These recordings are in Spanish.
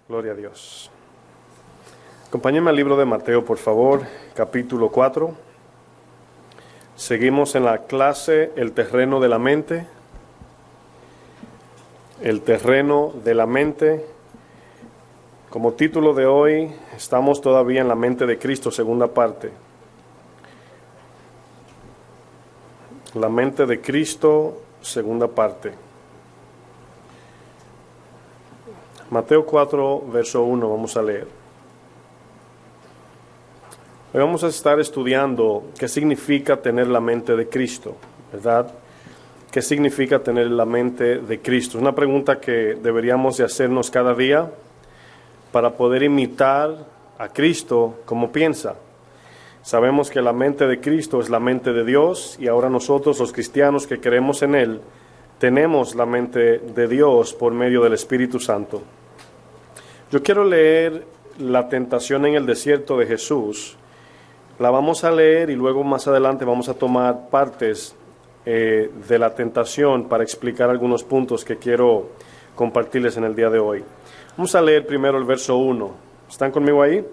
Gloria a Dios. Acompáñenme al libro de Mateo, por favor, capítulo 4. Seguimos en la clase El terreno de la mente. El terreno de la mente. Como título de hoy, estamos todavía en la mente de Cristo, segunda parte. La mente de Cristo, segunda parte. Mateo 4, verso 1, vamos a leer. Hoy vamos a estar estudiando qué significa tener la mente de Cristo, ¿verdad? ¿Qué significa tener la mente de Cristo? Es una pregunta que deberíamos de hacernos cada día para poder imitar a Cristo como piensa. Sabemos que la mente de Cristo es la mente de Dios y ahora nosotros, los cristianos que creemos en Él, tenemos la mente de Dios por medio del Espíritu Santo. Yo quiero leer la tentación en el desierto de Jesús. La vamos a leer y luego más adelante vamos a tomar partes de la tentación para explicar algunos puntos que quiero compartirles en el día de hoy. Vamos a leer primero el verso 1. ¿Están conmigo ahí?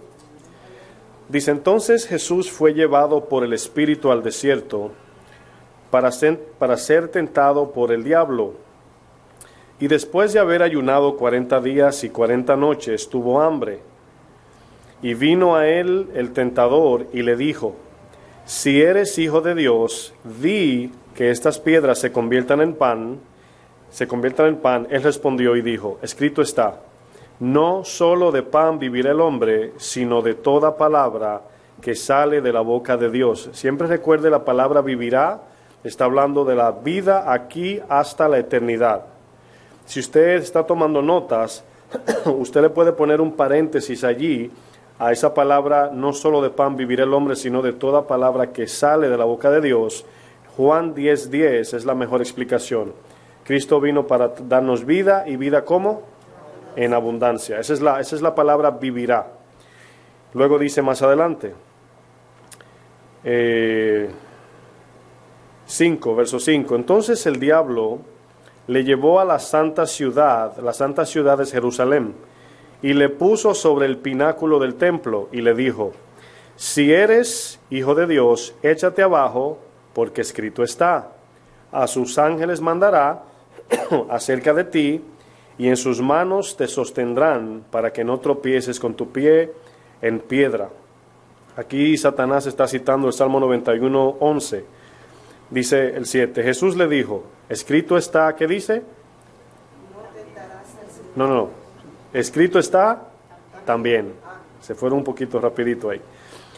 Dice: entonces Jesús fue llevado por el Espíritu al desierto para ser tentado por el diablo. Y después de haber ayunado 40 días y 40 noches, tuvo hambre. Y vino a él el tentador y le dijo: si eres hijo de Dios, di que estas piedras se conviertan en pan. Él respondió y dijo: escrito está, no solo de pan vivirá el hombre, sino de toda palabra que sale de la boca de Dios. Siempre recuerde, la palabra vivirá está hablando de la vida aquí hasta la eternidad. Si usted está tomando notas, usted le puede poner un paréntesis allí a esa palabra, no solo de pan vivirá el hombre, sino de toda palabra que sale de la boca de Dios. Juan 10:10 es la mejor explicación. Cristo vino para darnos vida, y vida ¿cómo? En abundancia. Esa es la palabra vivirá. Luego dice más adelante, 5, verso 5. Entonces el diablo le llevó a la santa ciudad es Jerusalén, y le puso sobre el pináculo del templo, y le dijo: si eres hijo de Dios, échate abajo, porque escrito está, a sus ángeles mandará acerca de ti, y en sus manos te sostendrán, para que no tropieces con tu pie en piedra. Aquí Satanás está citando el Salmo 91:11. Dice el 7, Jesús le dijo: escrito está, ¿qué dice? No. Escrito está también. Se fueron un poquito rapidito ahí.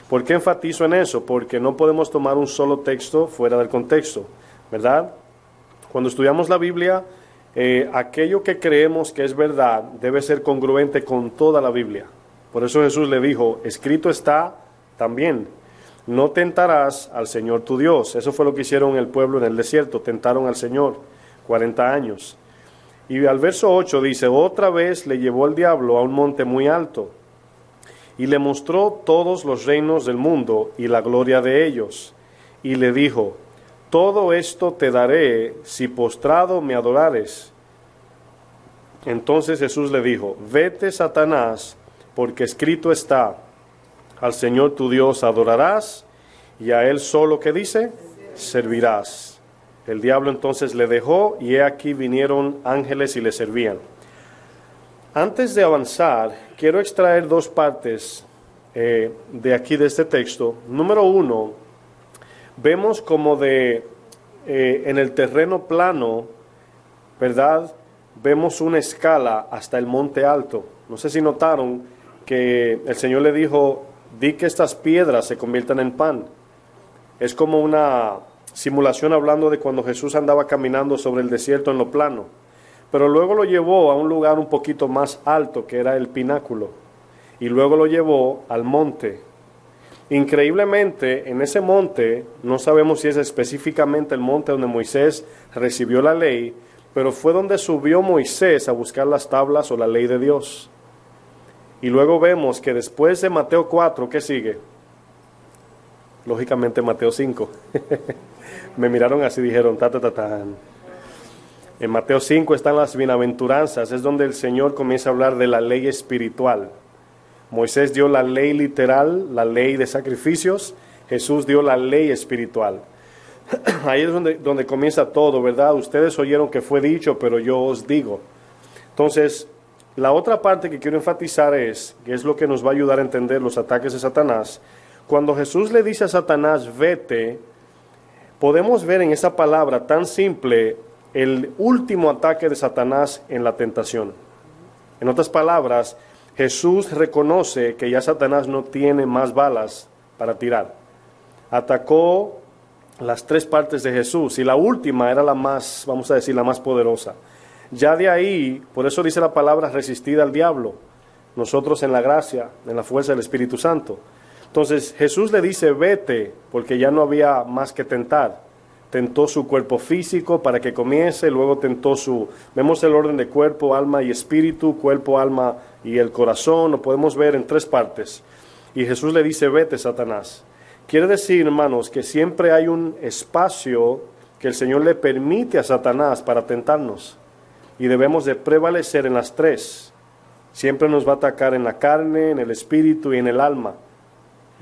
¿Por qué enfatizo en eso? Porque no podemos tomar un solo texto fuera del contexto, ¿verdad? Cuando estudiamos la Biblia, aquello que creemos que es verdad debe ser congruente con toda la Biblia. Por eso Jesús le dijo: escrito está también. No tentarás al Señor tu Dios. Eso fue lo que hicieron el pueblo en el desierto. Tentaron al Señor 40 años. Y al verso 8 dice: otra vez le llevó el diablo a un monte muy alto, y le mostró todos los reinos del mundo y la gloria de ellos. Y le dijo: todo esto te daré si postrado me adorares. Entonces Jesús le dijo: vete, Satanás, porque escrito está, al Señor tu Dios adorarás, y a Él solo, ¿qué dice? Servirás. El diablo entonces le dejó, y he aquí vinieron ángeles y le servían. Antes de avanzar, quiero extraer dos partes de aquí, de este texto. Número 1, vemos como en el terreno plano, ¿verdad? Vemos una escala hasta el monte alto. No sé si notaron que el Señor le dijo: di que estas piedras se conviertan en pan. Es como una simulación hablando de cuando Jesús andaba caminando sobre el desierto en lo plano. Pero luego lo llevó a un lugar un poquito más alto, que era el pináculo. Y luego lo llevó al monte. Increíblemente, en ese monte, no sabemos si es específicamente el monte donde Moisés recibió la ley, pero fue donde subió Moisés a buscar las tablas o la ley de Dios. Y luego vemos que después de Mateo 4, ¿qué sigue? Lógicamente Mateo 5. Me miraron así, dijeron, ta. En Mateo 5 están las bienaventuranzas, es donde el Señor comienza a hablar de la ley espiritual. Moisés dio la ley literal, la ley de sacrificios, Jesús dio la ley espiritual. Ahí es donde comienza todo, ¿verdad? Ustedes oyeron que fue dicho, pero yo os digo. Entonces, la otra parte que quiero enfatizar que es lo que nos va a ayudar a entender los ataques de Satanás. Cuando Jesús le dice a Satanás, vete, podemos ver en esa palabra tan simple el último ataque de Satanás en la tentación. En otras palabras, Jesús reconoce que ya Satanás no tiene más balas para tirar. Atacó las tres partes de Jesús y la última era la más, vamos a decir, la más poderosa. Ya de ahí, por eso dice la palabra, resistid al diablo. Nosotros en la gracia, en la fuerza del Espíritu Santo. Entonces Jesús le dice, vete, porque ya no había más que tentar. Tentó su cuerpo físico para que comience, luego tentó vemos el orden de cuerpo, alma y espíritu, cuerpo, alma y el corazón, lo podemos ver en tres partes. Y Jesús le dice, vete, Satanás. Quiere decir, hermanos, que siempre hay un espacio que el Señor le permite a Satanás para tentarnos. Y debemos de prevalecer en las tres. Siempre nos va a atacar en la carne, en el espíritu y en el alma.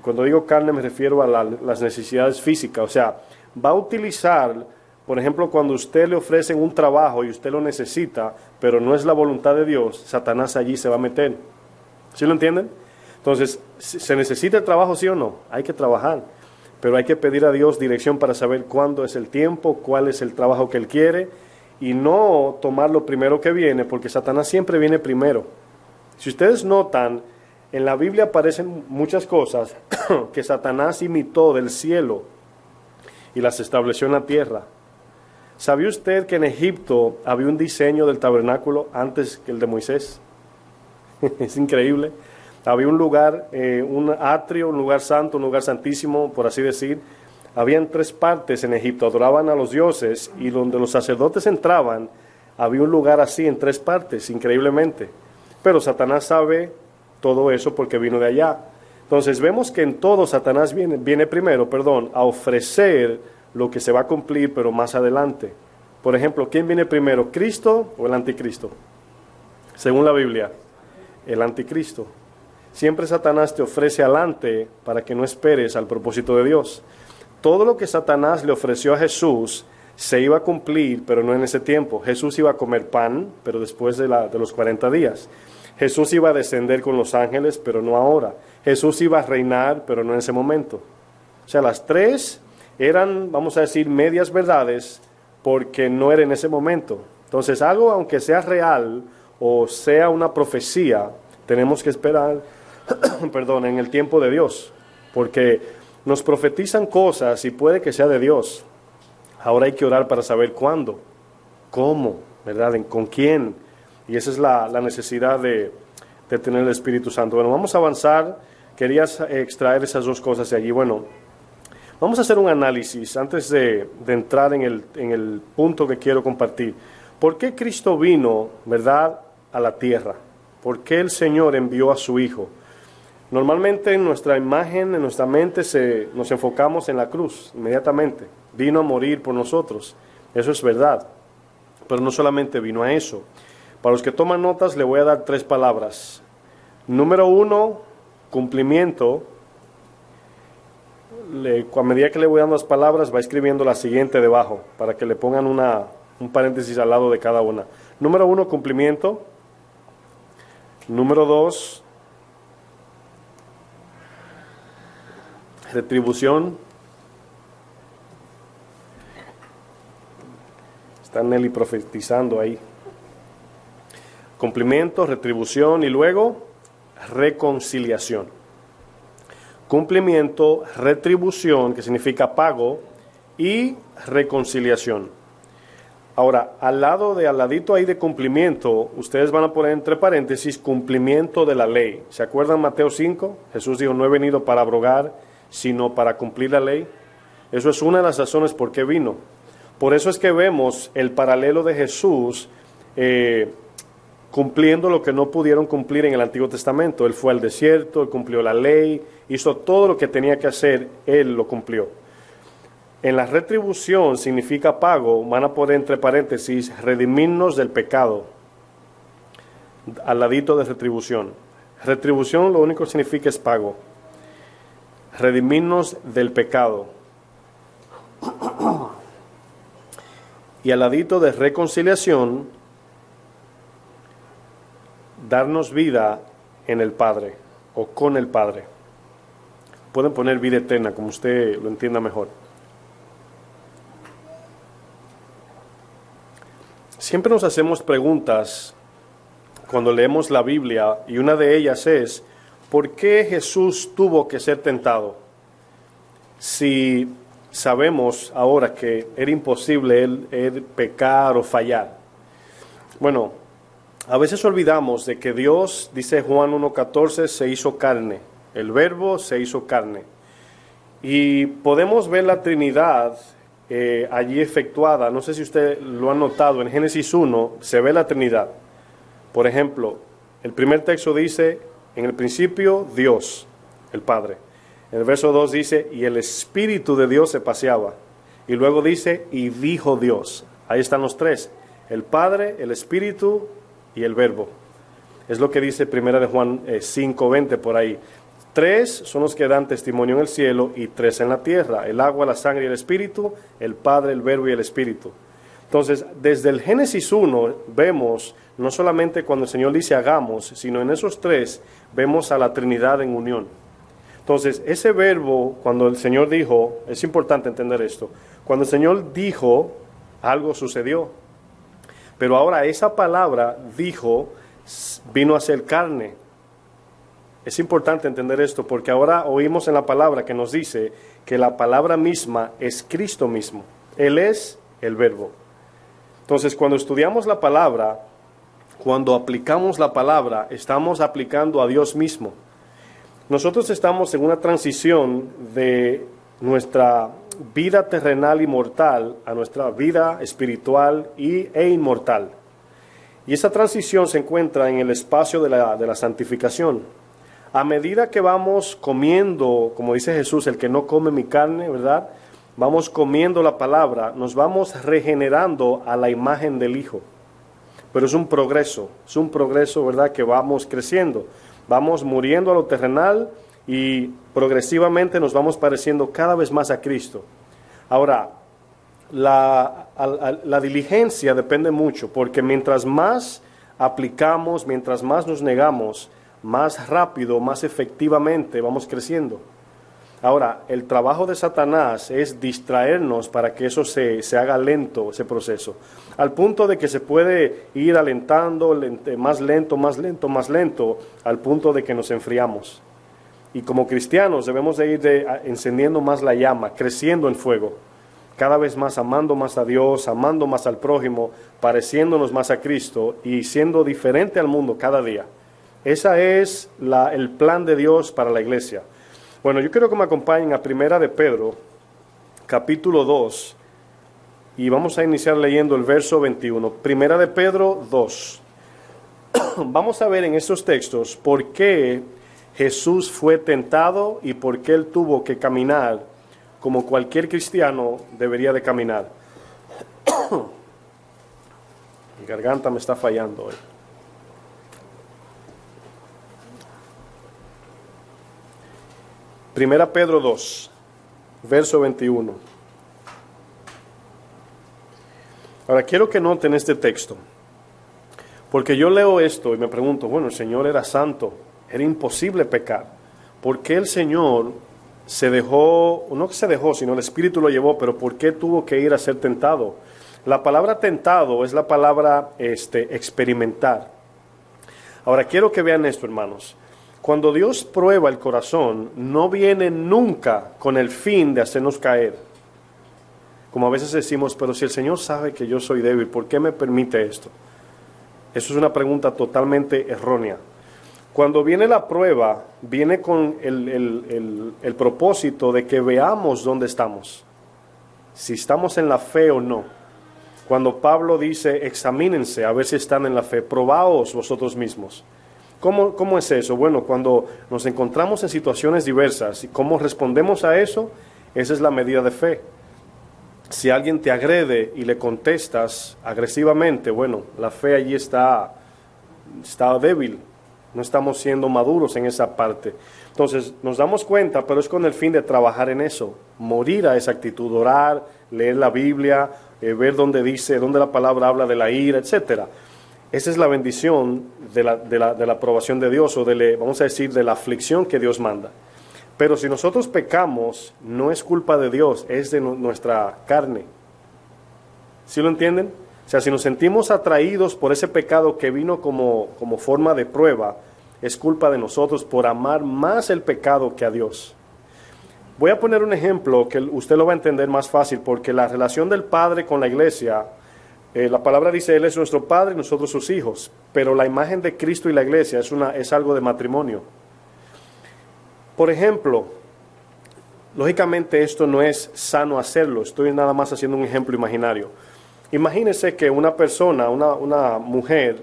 Cuando digo carne me refiero a las necesidades físicas. O sea, va a utilizar, por ejemplo, cuando usted le ofrecen un trabajo y usted lo necesita, pero no es la voluntad de Dios, Satanás allí se va a meter. ¿Sí lo entienden? Entonces, ¿se necesita el trabajo, sí o no? Hay que trabajar, pero hay que pedir a Dios dirección para saber cuándo es el tiempo, cuál es el trabajo que Él quiere, y no tomar lo primero que viene, porque Satanás siempre viene primero. Si ustedes notan, en la Biblia aparecen muchas cosas que Satanás imitó del cielo y las estableció en la tierra. ¿Sabía usted que en Egipto había un diseño del tabernáculo antes que el de Moisés? Es increíble. Había un lugar, un atrio, un lugar santo, un lugar santísimo, por así decir. Habían tres partes en Egipto, adoraban a los dioses, y donde los sacerdotes entraban, había un lugar así en tres partes, increíblemente. Pero Satanás sabe todo eso porque vino de allá. Entonces vemos que en todo Satanás viene primero, a ofrecer lo que se va a cumplir, pero más adelante. Por ejemplo, ¿quién viene primero, Cristo o el anticristo? Según la Biblia, el anticristo. Siempre Satanás te ofrece adelante para que no esperes al propósito de Dios. Todo lo que Satanás le ofreció a Jesús se iba a cumplir, pero no en ese tiempo. Jesús iba a comer pan, pero después de los 40 días. Jesús iba a descender con los ángeles, pero no ahora. Jesús iba a reinar, pero no en ese momento. O sea, las tres eran, vamos a decir, medias verdades, porque no era en ese momento. Entonces, algo, aunque sea real o sea una profecía, tenemos que esperar, en el tiempo de Dios, porque nos profetizan cosas y puede que sea de Dios. Ahora hay que orar para saber cuándo, cómo, ¿verdad? ¿Con quién? Y esa es la necesidad de tener el Espíritu Santo. Bueno, vamos a avanzar. Quería extraer esas dos cosas de allí. Bueno, vamos a hacer un análisis antes de entrar en el punto que quiero compartir. ¿Por qué Cristo vino, verdad, a la tierra? ¿Por qué el Señor envió a su Hijo? Normalmente en nuestra imagen, en nuestra mente, nos enfocamos en la cruz inmediatamente. Vino a morir por nosotros. Eso es verdad. Pero no solamente vino a eso. Para los que toman notas, le voy a dar tres palabras. Número 1, cumplimiento. A medida que le voy dando las palabras, va escribiendo la siguiente debajo, para que le pongan un paréntesis al lado de cada una. Número 1, cumplimiento. Número 2, retribución. Está Nelly profetizando ahí. Cumplimiento, retribución y luego reconciliación. Cumplimiento, retribución, que significa pago, y reconciliación. Ahora, al ladito ahí de cumplimiento, ustedes van a poner entre paréntesis cumplimiento de la ley. ¿Se acuerdan Mateo 5? Jesús dijo, no he venido para abrogar, sino para cumplir la ley. Eso es una de las razones por qué vino. Por eso es que vemos el paralelo de Jesús cumpliendo lo que no pudieron cumplir en el Antiguo Testamento. Él fue al desierto, él cumplió la ley, hizo todo lo que tenía que hacer, él lo cumplió. En la retribución significa pago, van a poner entre paréntesis, redimirnos del pecado, al ladito de retribución. Retribución lo único que significa es pago. Redimirnos del pecado. Y al ladito de reconciliación, darnos vida en el Padre o con el Padre. Pueden poner vida eterna, como usted lo entienda mejor. Siempre nos hacemos preguntas cuando leemos la Biblia, y una de ellas es, ¿por qué Jesús tuvo que ser tentado? Si sabemos ahora que era imposible él pecar o fallar. Bueno, a veces olvidamos de que Dios, dice Juan 1:14, se hizo carne. El Verbo se hizo carne. Y podemos ver la Trinidad allí efectuada. No sé si usted lo ha notado, en Génesis 1 se ve la Trinidad. Por ejemplo, el primer texto dice, en el principio Dios, el Padre. En el verso 2 dice, y el Espíritu de Dios se paseaba. Y luego dice, y dijo Dios. Ahí están los tres, el Padre, el Espíritu y el Verbo. Es lo que dice primera de Juan 5:20 por ahí. 3 son los que dan testimonio en el cielo y 3 en la tierra. El agua, la sangre y el Espíritu, el Padre, el Verbo y el Espíritu. Entonces, desde el Génesis 1 vemos, no solamente cuando el Señor dice hagamos, sino en esos 3 vemos a la Trinidad en unión. Entonces, ese verbo, cuando el Señor dijo, es importante entender esto, cuando el Señor dijo, algo sucedió. Pero ahora esa palabra, dijo, vino a ser carne. Es importante entender esto porque ahora oímos en la palabra que nos dice que la palabra misma es Cristo mismo. Él es el verbo. Entonces, cuando estudiamos la palabra, cuando aplicamos la palabra, estamos aplicando a Dios mismo. Nosotros estamos en una transición de nuestra vida terrenal y mortal a nuestra vida espiritual e inmortal. Y esa transición se encuentra en el espacio de la santificación. A medida que vamos comiendo, como dice Jesús, el que no come mi carne, ¿verdad? Vamos comiendo la palabra, nos vamos regenerando a la imagen del Hijo. Pero es un progreso, ¿verdad? Que vamos creciendo. Vamos muriendo a lo terrenal y progresivamente nos vamos pareciendo cada vez más a Cristo. Ahora, la diligencia depende mucho, porque mientras más aplicamos, mientras más nos negamos, más rápido, más efectivamente vamos creciendo. Ahora, el trabajo de Satanás es distraernos para que eso se haga lento, ese proceso. Al punto de que se puede ir alentando, más lento, al punto de que nos enfriamos. Y como cristianos debemos de ir encendiendo más la llama, creciendo en fuego. Cada vez más amando más a Dios, amando más al prójimo, pareciéndonos más a Cristo y siendo diferente al mundo cada día. Ese es el plan de Dios para la iglesia. Bueno, yo quiero que me acompañen a Primera de Pedro, capítulo 2, y vamos a iniciar leyendo el verso 21. Primera de Pedro 2. Vamos a ver en estos textos por qué Jesús fue tentado y por qué Él tuvo que caminar como cualquier cristiano debería de caminar. Mi garganta me está fallando hoy. Primera Pedro 2, verso 21. Ahora quiero que noten este texto, porque yo leo esto y me pregunto, bueno, el Señor era santo, era imposible pecar. ¿Por qué el Señor se dejó, no que se dejó, sino el Espíritu lo llevó, pero por qué tuvo que ir a ser tentado? La palabra tentado es la palabra experimentar. Ahora quiero que vean esto, hermanos. Cuando Dios prueba el corazón, no viene nunca con el fin de hacernos caer. Como a veces decimos, pero si el Señor sabe que yo soy débil, ¿por qué me permite esto? Eso es una pregunta totalmente errónea. Cuando viene la prueba, viene con el propósito de que veamos dónde estamos. Si estamos en la fe o no. Cuando Pablo dice, examínense a ver si están en la fe, probaos vosotros mismos. ¿Cómo es eso? Bueno, cuando nos encontramos en situaciones diversas y cómo respondemos a eso, esa es la medida de fe. Si alguien te agrede y le contestas agresivamente, bueno, la fe allí está débil, no estamos siendo maduros en esa parte. Entonces nos damos cuenta, pero es con el fin de trabajar en eso, morir a esa actitud, orar, leer la Biblia, ver dónde la palabra habla de la ira, etcétera. Esa es la bendición de la aprobación de Dios, o vamos a decir, de la aflicción que Dios manda. Pero si nosotros pecamos, no es culpa de Dios, es de nuestra carne. ¿Sí lo entienden? O sea, si nos sentimos atraídos por ese pecado que vino como forma de prueba, es culpa de nosotros por amar más el pecado que a Dios. Voy a poner un ejemplo que usted lo va a entender más fácil, porque la relación del Padre con la iglesia, la palabra dice, Él es nuestro Padre y nosotros sus hijos, pero la imagen de Cristo y la iglesia es algo de matrimonio. Por ejemplo, lógicamente esto no es sano hacerlo, estoy nada más haciendo un ejemplo imaginario. Imagínese que una persona, una mujer,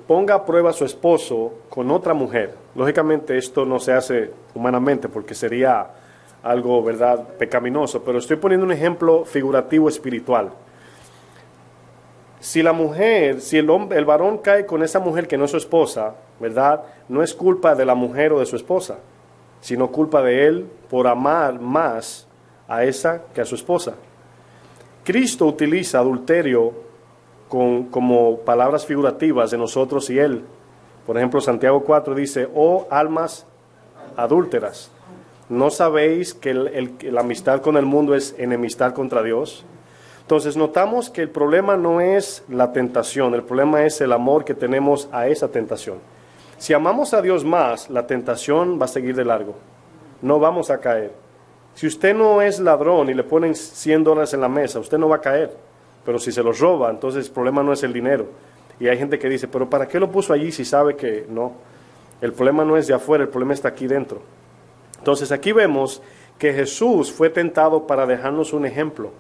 ponga a prueba a su esposo con otra mujer. Lógicamente esto no se hace humanamente porque sería algo, ¿verdad?, pecaminoso, pero estoy poniendo un ejemplo figurativo espiritual. Si el varón cae con esa mujer que no es su esposa, ¿verdad?, no es culpa de la mujer o de su esposa, sino culpa de él por amar más a esa que a su esposa. Cristo utiliza adulterio como palabras figurativas de nosotros y Él. Por ejemplo, Santiago 4 dice, oh almas adúlteras, ¿no sabéis que la amistad con el mundo es enemistad contra Dios? Entonces notamos que el problema no es la tentación, el problema es el amor que tenemos a esa tentación. Si amamos a Dios más, la tentación va a seguir de largo, no vamos a caer. Si usted no es ladrón y le ponen $100 en la mesa, usted no va a caer. Pero si se los roba, entonces el problema no es el dinero. Y hay gente que dice, pero ¿para qué lo puso allí si sabe que no? El problema no es de afuera, el problema está aquí dentro. Entonces aquí vemos que Jesús fue tentado para dejarnos un ejemplo.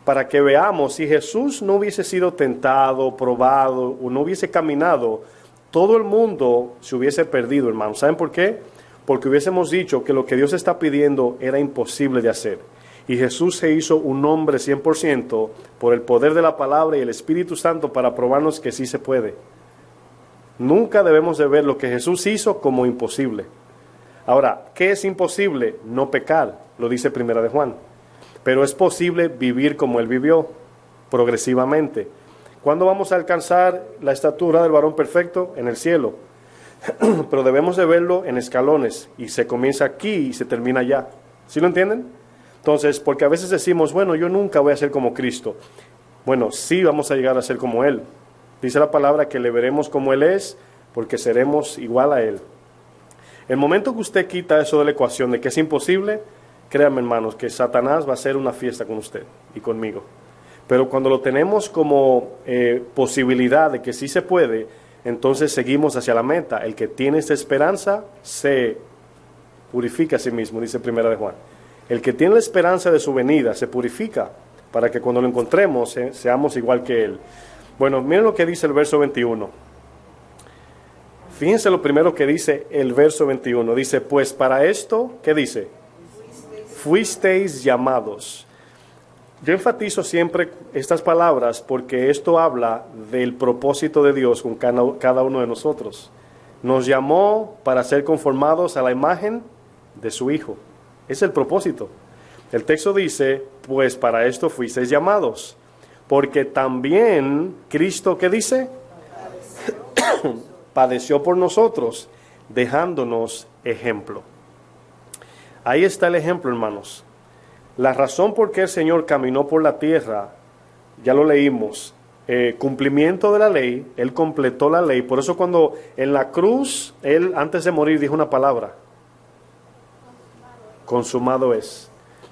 Para que veamos, si Jesús no hubiese sido tentado, probado, o no hubiese caminado, todo el mundo se hubiese perdido, hermanos. ¿Saben por qué? Porque hubiésemos dicho que lo que Dios está pidiendo era imposible de hacer. Y Jesús se hizo un hombre 100% por el poder de la palabra y el Espíritu Santo para probarnos que sí se puede. Nunca debemos de ver lo que Jesús hizo como imposible. Ahora, ¿qué es imposible? No pecar, lo dice Primera de Juan. Pero es posible vivir como Él vivió, progresivamente. ¿Cuándo vamos a alcanzar la estatura del varón perfecto? En el cielo. Pero debemos de verlo en escalones, y se comienza aquí y se termina allá. ¿Sí lo entienden? Entonces, porque a veces decimos, bueno, yo nunca voy a ser como Cristo. Bueno, sí vamos a llegar a ser como Él. Dice la palabra que le veremos como Él es, porque seremos igual a Él. El momento que usted quita eso de la ecuación de que es imposible, créanme, hermanos, que Satanás va a hacer una fiesta con usted y conmigo. Pero cuando lo tenemos como posibilidad de que sí se puede, entonces seguimos hacia la meta. El que tiene esta esperanza se purifica a sí mismo, dice Primera de Juan. El que tiene la esperanza de su venida se purifica para que cuando lo encontremos seamos igual que Él. Bueno, miren lo que dice el verso 21. Fíjense lo primero que dice el verso 21. Dice, pues para esto, ¿qué dice? Fuisteis llamados. Yo enfatizo siempre estas palabras porque esto habla del propósito de Dios con cada uno de nosotros. Nos llamó para ser conformados a la imagen de su Hijo. Es el propósito. El texto dice, pues para esto fuisteis llamados, porque también Cristo, ¿qué dice? Padeció por nosotros, dejándonos ejemplo. Ahí está el ejemplo, hermanos. La razón por qué el Señor caminó por la tierra, ya lo leímos, cumplimiento de la ley, Él completó la ley. Por eso cuando en la cruz, Él antes de morir dijo una palabra, consumado es.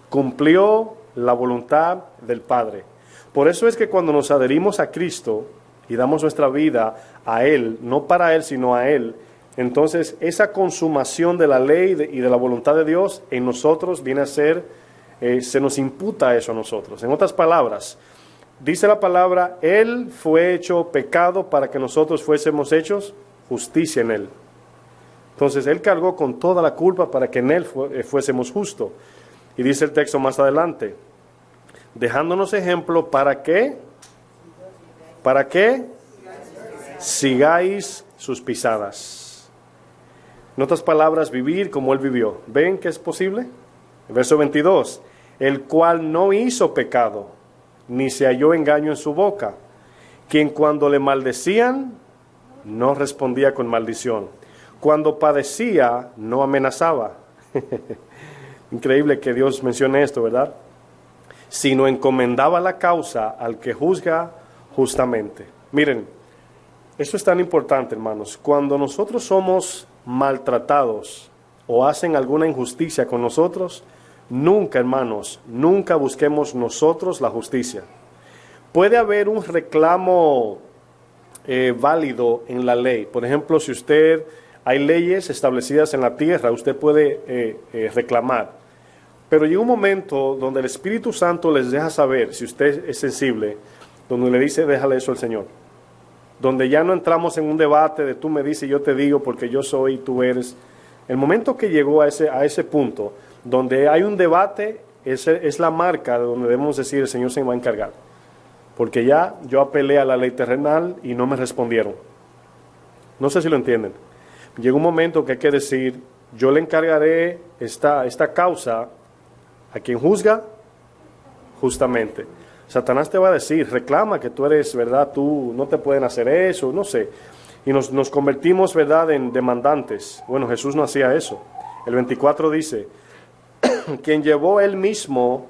Cumplió la voluntad del Padre. Por eso es que cuando nos adherimos a Cristo y damos nuestra vida a Él, no para Él, sino a Él, entonces esa consumación de la ley y de la voluntad de Dios en nosotros viene a ser, se nos imputa eso a nosotros. En otras palabras, dice la palabra, Él fue hecho pecado para que nosotros fuésemos hechos justicia en Él. Entonces Él cargó con toda la culpa para que en Él fuésemos justos. Y dice el texto más adelante, dejándonos ejemplo, ¿para qué? ¿Para qué? Sigáis sus pisadas. En otras palabras, vivir como Él vivió. ¿Ven que es posible? Verso 22, el cual no hizo pecado, ni se halló engaño en su boca, quien cuando le maldecían, no respondía con maldición. Cuando padecía, no amenazaba. Increíble que Dios mencione esto, ¿verdad? Sino encomendaba la causa al que juzga justamente. Miren, esto es tan importante, hermanos. Cuando nosotros somos maltratados o hacen alguna injusticia con nosotros, nunca, hermanos, nunca busquemos nosotros la justicia. Puede haber un reclamo válido en la ley. Por ejemplo, si hay leyes establecidas en la tierra, usted puede reclamar. Pero llega un momento donde el Espíritu Santo les deja saber, si usted es sensible, donde le dice, déjale eso al Señor. Donde ya no entramos en un debate de tú me dices, yo te digo, porque yo soy y tú eres. El momento que llegó a ese punto, donde hay un debate, es la marca de donde debemos decir, el Señor se va a encargar. Porque ya yo apelé a la ley terrenal y no me respondieron. No sé si lo entienden. Llega un momento que hay que decir, yo le encargaré esta causa a quien juzga justamente. Satanás te va a decir, reclama que tú eres, ¿verdad? Tú no te pueden hacer eso, no sé. Y nos convertimos, ¿verdad?, en demandantes. Bueno, Jesús no hacía eso. El 24 dice, quien llevó él mismo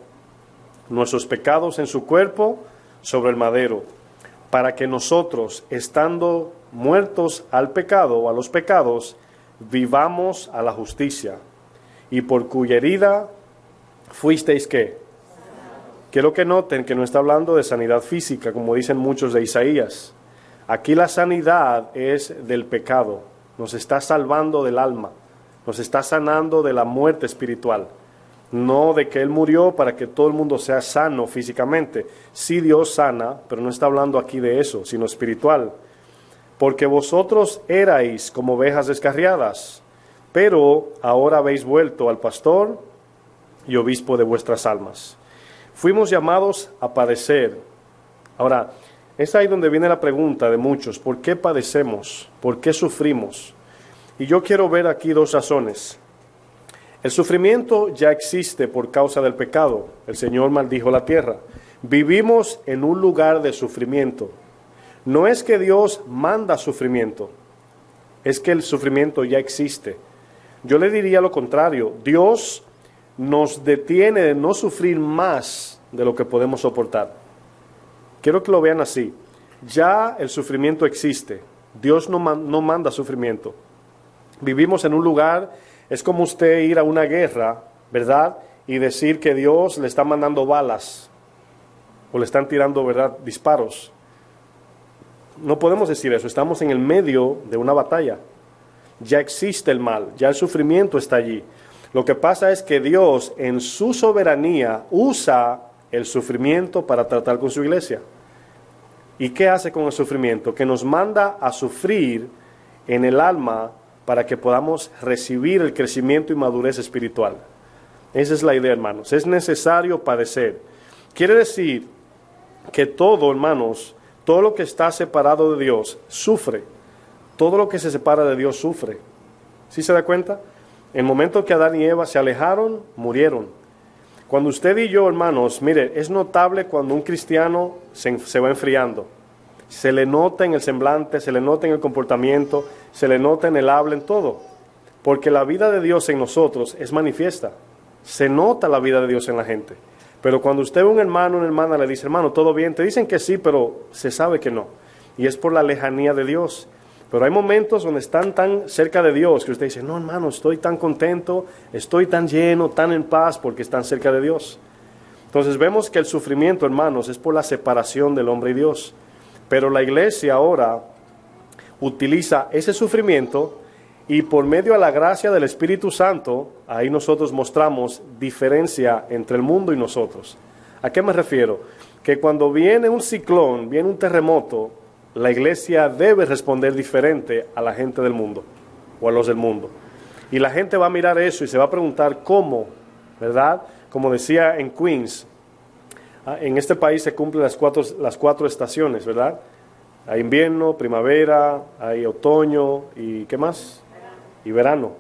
nuestros pecados en su cuerpo sobre el madero, para que nosotros, estando muertos al pecado o a los pecados, vivamos a la justicia, y por cuya herida fuisteis ¿qué? Quiero que noten que no está hablando de sanidad física, como dicen muchos de Isaías. Aquí la sanidad es del pecado, nos está salvando del alma, nos está sanando de la muerte espiritual. No de que Él murió para que todo el mundo sea sano físicamente. Sí, Dios sana, pero no está hablando aquí de eso, sino espiritual. Porque vosotros erais como ovejas descarriadas, pero ahora habéis vuelto al pastor y obispo de vuestras almas. Fuimos llamados a padecer. Ahora, es ahí donde viene la pregunta de muchos, ¿por qué padecemos? ¿Por qué sufrimos? Y yo quiero ver aquí dos razones. El sufrimiento ya existe por causa del pecado. El Señor maldijo la tierra. Vivimos en un lugar de sufrimiento. No es que Dios manda sufrimiento, es que el sufrimiento ya existe. Yo le diría lo contrario, Dios nos detiene de no sufrir más de lo que podemos soportar. Quiero que lo vean así. Ya el sufrimiento existe. Dios no manda sufrimiento. Vivimos en un lugar, es como usted ir a una guerra, ¿verdad? Y decir que Dios le está mandando balas o le están tirando, ¿verdad?, disparos. No podemos decir eso, estamos en el medio de una batalla. Ya existe el mal, ya el sufrimiento está allí. Lo que pasa es que Dios en su soberanía usa el sufrimiento para tratar con su iglesia. ¿Y qué hace con el sufrimiento? Que nos manda a sufrir en el alma para que podamos recibir el crecimiento y madurez espiritual. Esa es la idea, hermanos. Es necesario padecer. Quiere decir que todo, hermanos, todo lo que está separado de Dios sufre. Todo lo que se separa de Dios sufre. ¿Sí se da cuenta? En el momento que Adán y Eva se alejaron, murieron. Cuando usted y yo, hermanos, mire, es notable cuando un cristiano se va enfriando. Se le nota en el semblante, se le nota en el comportamiento, se le nota en el habla, en todo. Porque la vida de Dios en nosotros es manifiesta. Se nota la vida de Dios en la gente. Pero cuando usted ve a un hermano o una hermana, le dice, hermano, ¿todo bien? Te dicen que sí, pero se sabe que no. Y es por la lejanía de Dios. Pero hay momentos donde están tan cerca de Dios que usted dice, no, hermano, estoy tan contento, estoy tan lleno, tan en paz, porque están cerca de Dios. Entonces vemos que el sufrimiento, hermanos, es por la separación del hombre y Dios. Pero la iglesia ahora utiliza ese sufrimiento y por medio de la gracia del Espíritu Santo, ahí nosotros mostramos diferencia entre el mundo y nosotros. ¿A qué me refiero? Que cuando viene un ciclón, viene un terremoto, la iglesia debe responder diferente a la gente del mundo o a los del mundo. Y la gente va a mirar eso y se va a preguntar cómo, ¿verdad? como decía en Queens, en este país se cumplen las cuatro estaciones, ¿verdad? Hay invierno, primavera, hay otoño y ¿qué más? Y verano.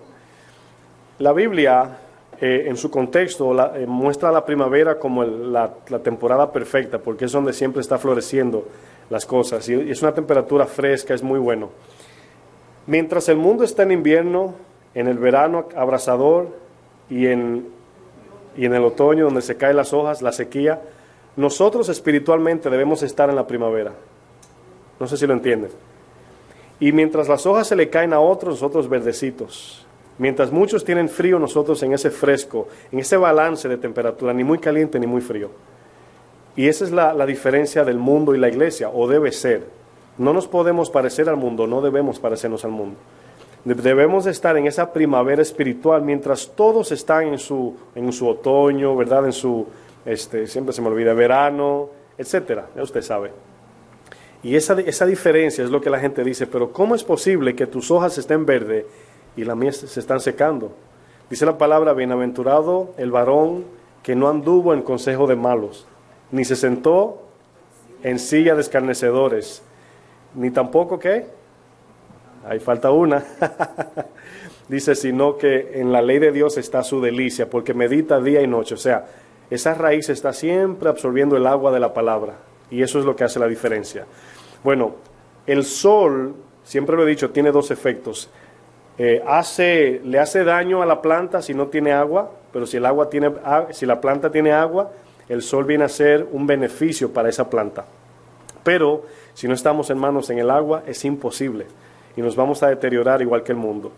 La Biblia, en su contexto, muestra la primavera como la temporada perfecta, porque es donde siempre está floreciendo las cosas. Y es una temperatura fresca, es muy bueno. Mientras el mundo está en invierno, en el verano abrasador y en el otoño donde se caen las hojas, la sequía, nosotros espiritualmente debemos estar en la primavera. No sé si lo entienden. Y mientras las hojas se le caen a otros, nosotros verdecitos. Mientras muchos tienen frío, nosotros en ese fresco, en ese balance de temperatura, ni muy caliente ni muy frío. Y esa es la diferencia del mundo y la iglesia, o debe ser. No nos podemos parecer al mundo, no debemos parecernos al mundo. Debemos estar en esa primavera espiritual mientras todos están en su otoño, ¿verdad? En su, siempre se me olvida, verano, etcétera. Ya usted sabe. Y esa diferencia es lo que la gente dice, pero ¿cómo es posible que tus hojas estén verdes y las mías se están secando? Dice la palabra, bienaventurado el varón que no anduvo en consejo de malos, ni se sentó en silla de escarnecedores, ni tampoco, ¿qué? Ahí falta una. Dice, sino que en la ley de Dios está su delicia, porque medita día y noche. O sea, esa raíz está siempre absorbiendo el agua de la palabra. Y eso es lo que hace la diferencia. Bueno, el sol, siempre lo he dicho, tiene dos efectos. Le hace daño a la planta si no tiene agua, pero si la planta tiene agua, el sol viene a ser un beneficio para esa planta. Pero si no estamos hermanos en el agua, es imposible. Y nos vamos a deteriorar igual que el mundo.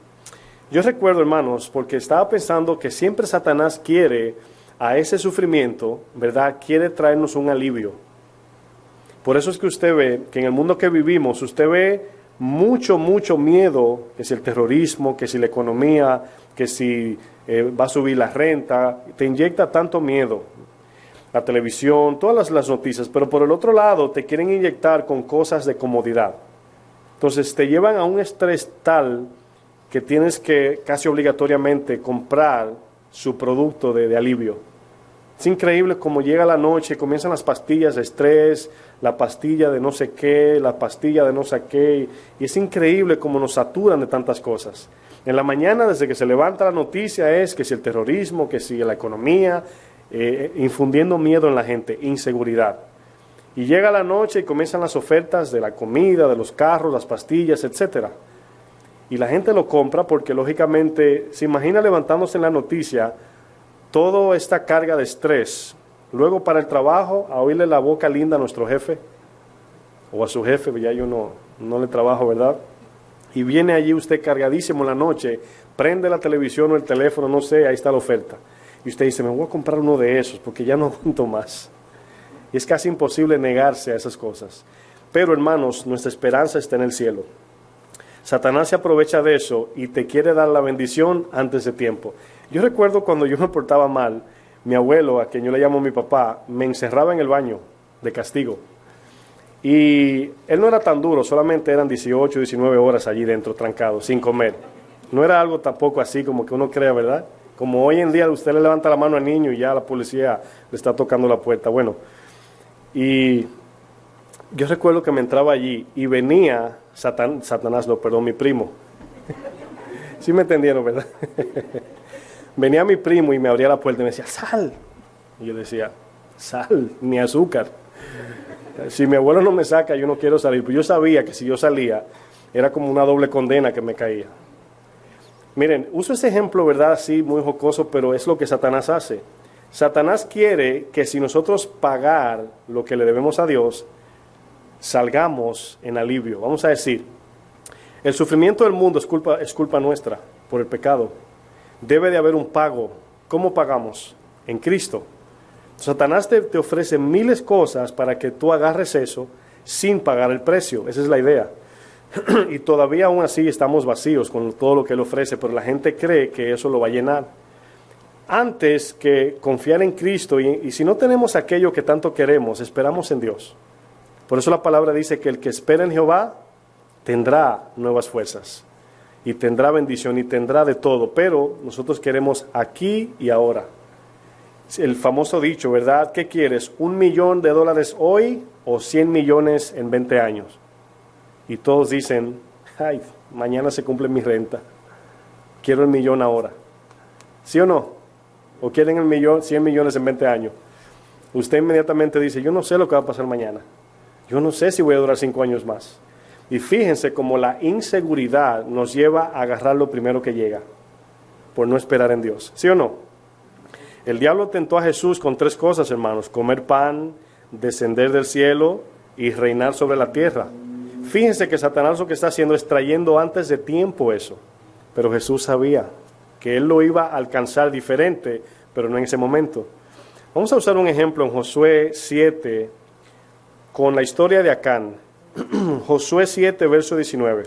Yo recuerdo, hermanos, porque estaba pensando que siempre Satanás quiere a ese sufrimiento, ¿verdad? Quiere traernos un alivio. Por eso es que usted ve que en el mundo que vivimos, usted ve mucho miedo, que si el terrorismo, que si la economía, que si va a subir la renta, te inyecta tanto miedo. La televisión, todas las noticias, pero por el otro lado te quieren inyectar con cosas de comodidad. Entonces te llevan a un estrés tal que tienes que casi obligatoriamente comprar su producto de alivio. Es increíble cómo llega la noche, comienzan las pastillas de estrés, la pastilla de no sé qué, la pastilla de no sé qué, y es increíble cómo nos saturan de tantas cosas. En la mañana, desde que se levanta la noticia, es que si el terrorismo, que si la economía, infundiendo miedo en la gente, inseguridad. Y llega la noche y comienzan las ofertas de la comida, de los carros, las pastillas, etcétera. Y la gente lo compra porque lógicamente se imagina levantándose en la noticia toda esta carga de estrés, luego para el trabajo, a oírle la boca linda a nuestro jefe, o a su jefe, ya yo no le trabajo, ¿verdad? Y viene allí usted cargadísimo en la noche, prende la televisión o el teléfono, no sé, ahí está la oferta. Y usted dice, me voy a comprar uno de esos porque ya no aguanto más. Y es casi imposible negarse a esas cosas. Pero hermanos, nuestra esperanza está en el cielo. Satanás se aprovecha de eso y te quiere dar la bendición antes de tiempo. Yo recuerdo cuando yo me portaba mal, mi abuelo, a quien yo le llamo mi papá, me encerraba en el baño de castigo. Y él no era tan duro, solamente eran 18, 19 horas allí dentro, trancado, sin comer. No era algo tampoco así como que uno crea, ¿verdad? Como hoy en día usted le levanta la mano al niño y ya la policía le está tocando la puerta. Bueno, y yo recuerdo que me entraba allí y venía mi primo. ¿Sí me entendieron, verdad? Venía mi primo y me abría la puerta y me decía, sal. Y yo decía, sal, ni azúcar. Si mi abuelo no me saca, yo no quiero salir. Pues yo sabía que si yo salía, era como una doble condena que me caía. Miren, uso ese ejemplo, ¿verdad? Así, muy jocoso, pero es lo que Satanás hace. Satanás quiere que si nosotros pagar lo que le debemos a Dios, salgamos en alivio. Vamos a decir, el sufrimiento del mundo es culpa nuestra por el pecado. Debe de haber un pago. ¿Cómo pagamos? En Cristo. Satanás te ofrece miles de cosas para que tú agarres eso sin pagar el precio. Esa es la idea. Y todavía aún así estamos vacíos con todo lo que Él ofrece, pero la gente cree que eso lo va a llenar. Antes que confiar en Cristo, y si no tenemos aquello que tanto queremos, esperamos en Dios. Por eso la palabra dice que el que espera en Jehová tendrá nuevas fuerzas, y tendrá bendición, y tendrá de todo, pero nosotros queremos aquí y ahora. El famoso dicho, ¿verdad? ¿Qué quieres? $1,000,000 hoy o 100 millones en 20 años? Y todos dicen, ay, mañana se cumple mi renta. Quiero el millón ahora. ¿Sí o no? ¿O quieren el millón, 100 millones en 20 años? Usted inmediatamente dice, yo no sé lo que va a pasar mañana. Yo no sé si voy a durar 5 años más. Y fíjense cómo la inseguridad nos lleva a agarrar lo primero que llega, por no esperar en Dios. ¿Sí o no? El diablo tentó a Jesús con 3 cosas, hermanos: comer pan, descender del cielo y reinar sobre la tierra. Fíjense que Satanás lo que está haciendo es trayendo antes de tiempo eso. Pero Jesús sabía que él lo iba a alcanzar diferente, pero no en ese momento. Vamos a usar un ejemplo en Josué 7 con la historia de Acán. Josué 7, verso 19.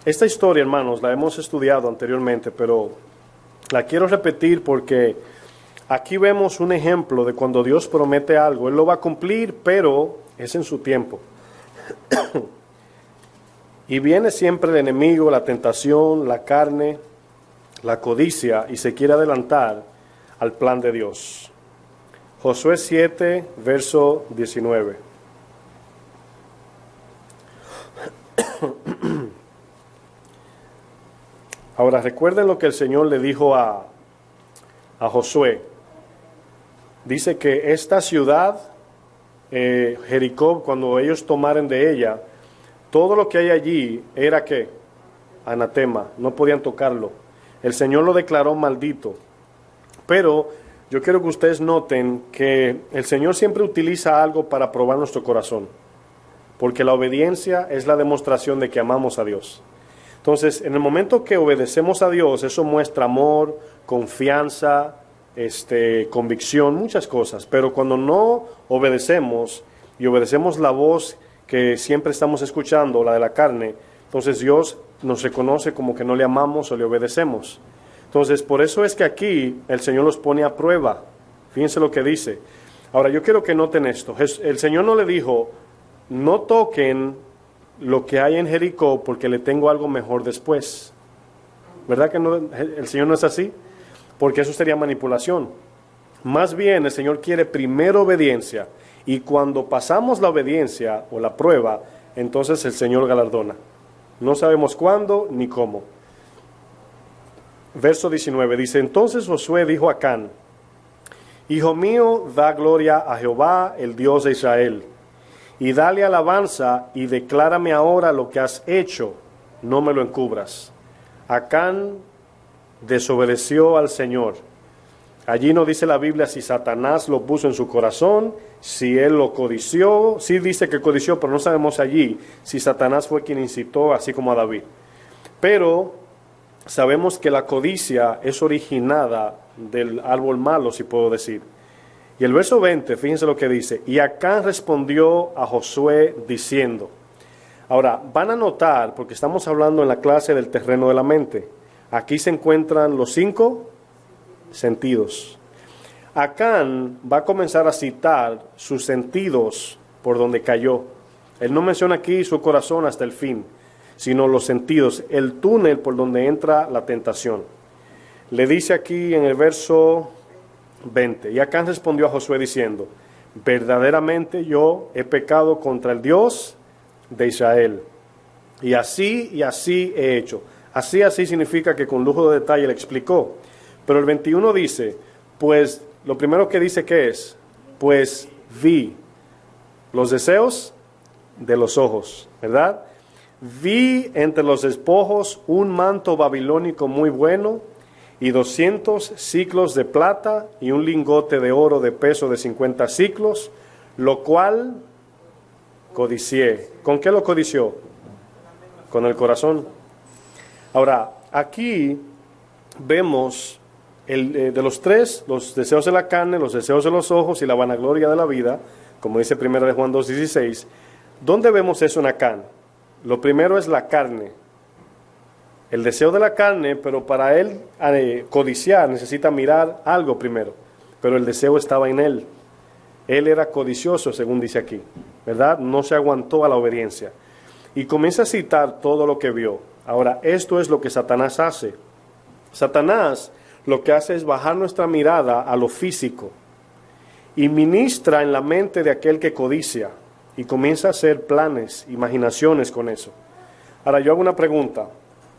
Esta historia, hermanos, la hemos estudiado anteriormente, pero la quiero repetir porque aquí vemos un ejemplo de cuando Dios promete algo. Él lo va a cumplir, pero es en su tiempo. Y viene siempre el enemigo, la tentación, la carne, la codicia, y se quiere adelantar al plan de Dios. Josué 7, verso 19. Ahora recuerden lo que el Señor le dijo a Josué. Dice que esta ciudad, Jericó, cuando ellos tomaren de ella, todo lo que hay allí era ¿qué? Anatema, no podían tocarlo. El Señor lo declaró maldito. Pero yo quiero que ustedes noten que el Señor siempre utiliza algo para probar nuestro corazón, porque la obediencia es la demostración de que amamos a Dios. Entonces, en el momento que obedecemos a Dios, eso muestra amor, confianza, convicción, muchas cosas. Pero cuando no obedecemos y obedecemos la voz que siempre estamos escuchando, la de la carne, entonces Dios nos reconoce como que no le amamos o le obedecemos. Entonces, por eso es que aquí el Señor los pone a prueba. Fíjense lo que dice. Ahora, yo quiero que noten esto. El Señor no le dijo, no toquen lo que hay en Jericó porque le tengo algo mejor después. ¿Verdad que no, el Señor no es así? Porque eso sería manipulación. Más bien, el Señor quiere primero obediencia, y cuando pasamos la obediencia o la prueba, entonces el Señor galardona. No sabemos cuándo ni cómo. Verso 19 dice, entonces Josué dijo a Acán, hijo mío, da gloria a Jehová, el Dios de Israel, y dale alabanza, y declárame ahora lo que has hecho, no me lo encubras. Acán desobedeció al Señor. Allí no dice la Biblia si Satanás lo puso en su corazón, si él lo codició. Sí dice que codició, pero no sabemos allí si Satanás fue quien incitó, así como a David. Pero sabemos que la codicia es originada del árbol malo, si puedo decir. Y el verso 20, fíjense lo que dice. Y Acán respondió a Josué diciendo. Ahora, van a notar, porque estamos hablando en la clase del terreno de la mente. Aquí se encuentran los 5 sentidos. Acán va a comenzar a citar sus sentidos por donde cayó. Él no menciona aquí su corazón hasta el fin, sino los sentidos, el túnel por donde entra la tentación. Le dice aquí en el verso 20, y Acán respondió a Josué diciendo, verdaderamente yo he pecado contra el Dios de Israel, y así he hecho. Así significa que con lujo de detalle le explicó. Pero el 21 dice, pues lo primero que dice que es, pues vi los deseos de los ojos, ¿verdad? Vi entre los despojos un manto babilónico muy bueno y 200 siclos de plata y un lingote de oro de peso de 50 siclos, lo cual codicié. ¿Con qué lo codició? Con el corazón. Ahora, aquí vemos de los 3, los deseos de la carne, los deseos de los ojos y la vanagloria de la vida, como dice 1 de Juan 2:16. ¿Dónde vemos eso en Acán? Lo primero es la carne, el deseo de la carne, pero para él codiciar necesita mirar algo primero, pero el deseo estaba en él. Él era codicioso, según dice aquí, ¿verdad? No se aguantó a la obediencia. Y comienza a citar todo lo que vio. Ahora, esto es lo que Satanás hace. Satanás lo que hace es bajar nuestra mirada a lo físico y ministra en la mente de aquel que codicia y comienza a hacer planes, imaginaciones con eso. Ahora, yo hago una pregunta.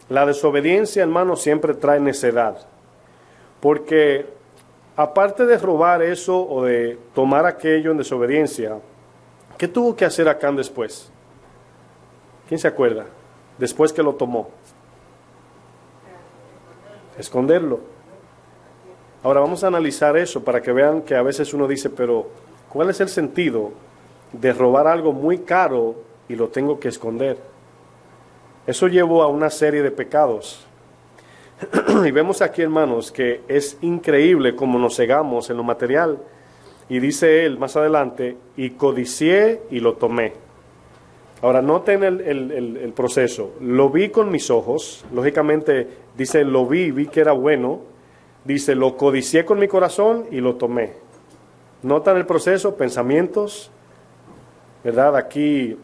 La desobediencia, hermano, siempre trae necedad. Porque aparte de robar eso o de tomar aquello en desobediencia, ¿qué tuvo que hacer Acán después? ¿Quién se acuerda? Después que lo tomó. Esconderlo. Ahora vamos a analizar eso para que vean que a veces uno dice, pero ¿cuál es el sentido de robar algo muy caro y lo tengo que esconder? Eso llevó a una serie de pecados. Y vemos aquí, hermanos, que es increíble cómo nos cegamos en lo material. Y dice él más adelante, y codicié y lo tomé. Ahora noten el proceso. Lo vi con mis ojos. Lógicamente dice, lo vi que era bueno. Dice, lo codicié con mi corazón y lo tomé. Notan el proceso, pensamientos, ¿verdad? Aquí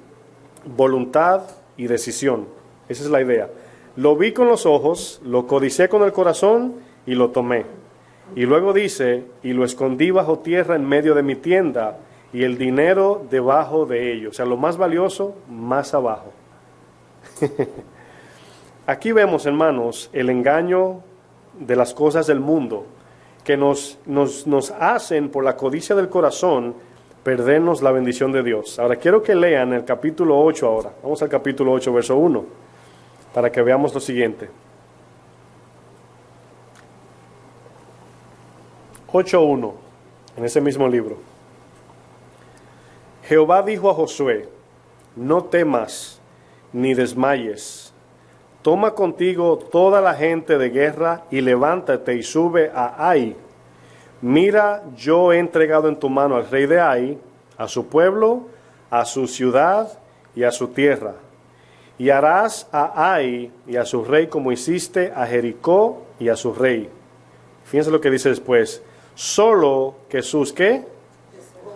voluntad y decisión. Esa es la idea. Lo vi con los ojos, lo codicié con el corazón y lo tomé. Y luego dice, y lo escondí bajo tierra en medio de mi tienda y el dinero debajo de ello. O sea, lo más valioso, más abajo. Aquí vemos, hermanos, el engaño de las cosas del mundo que nos hacen por la codicia del corazón perdernos la bendición de Dios. Ahora quiero que lean el capítulo 8 ahora. Vamos al capítulo 8, verso 1, para que veamos lo siguiente. 8:1, en ese mismo libro. Jehová dijo a Josué, no temas ni desmayes. Toma contigo toda la gente de guerra y levántate y sube a Ai. Mira, yo he entregado en tu mano al rey de Ai, a su pueblo, a su ciudad y a su tierra. Y harás a Ai y a su rey como hiciste a Jericó y a su rey. Fíjense lo que dice después. Solo que sus, ¿qué?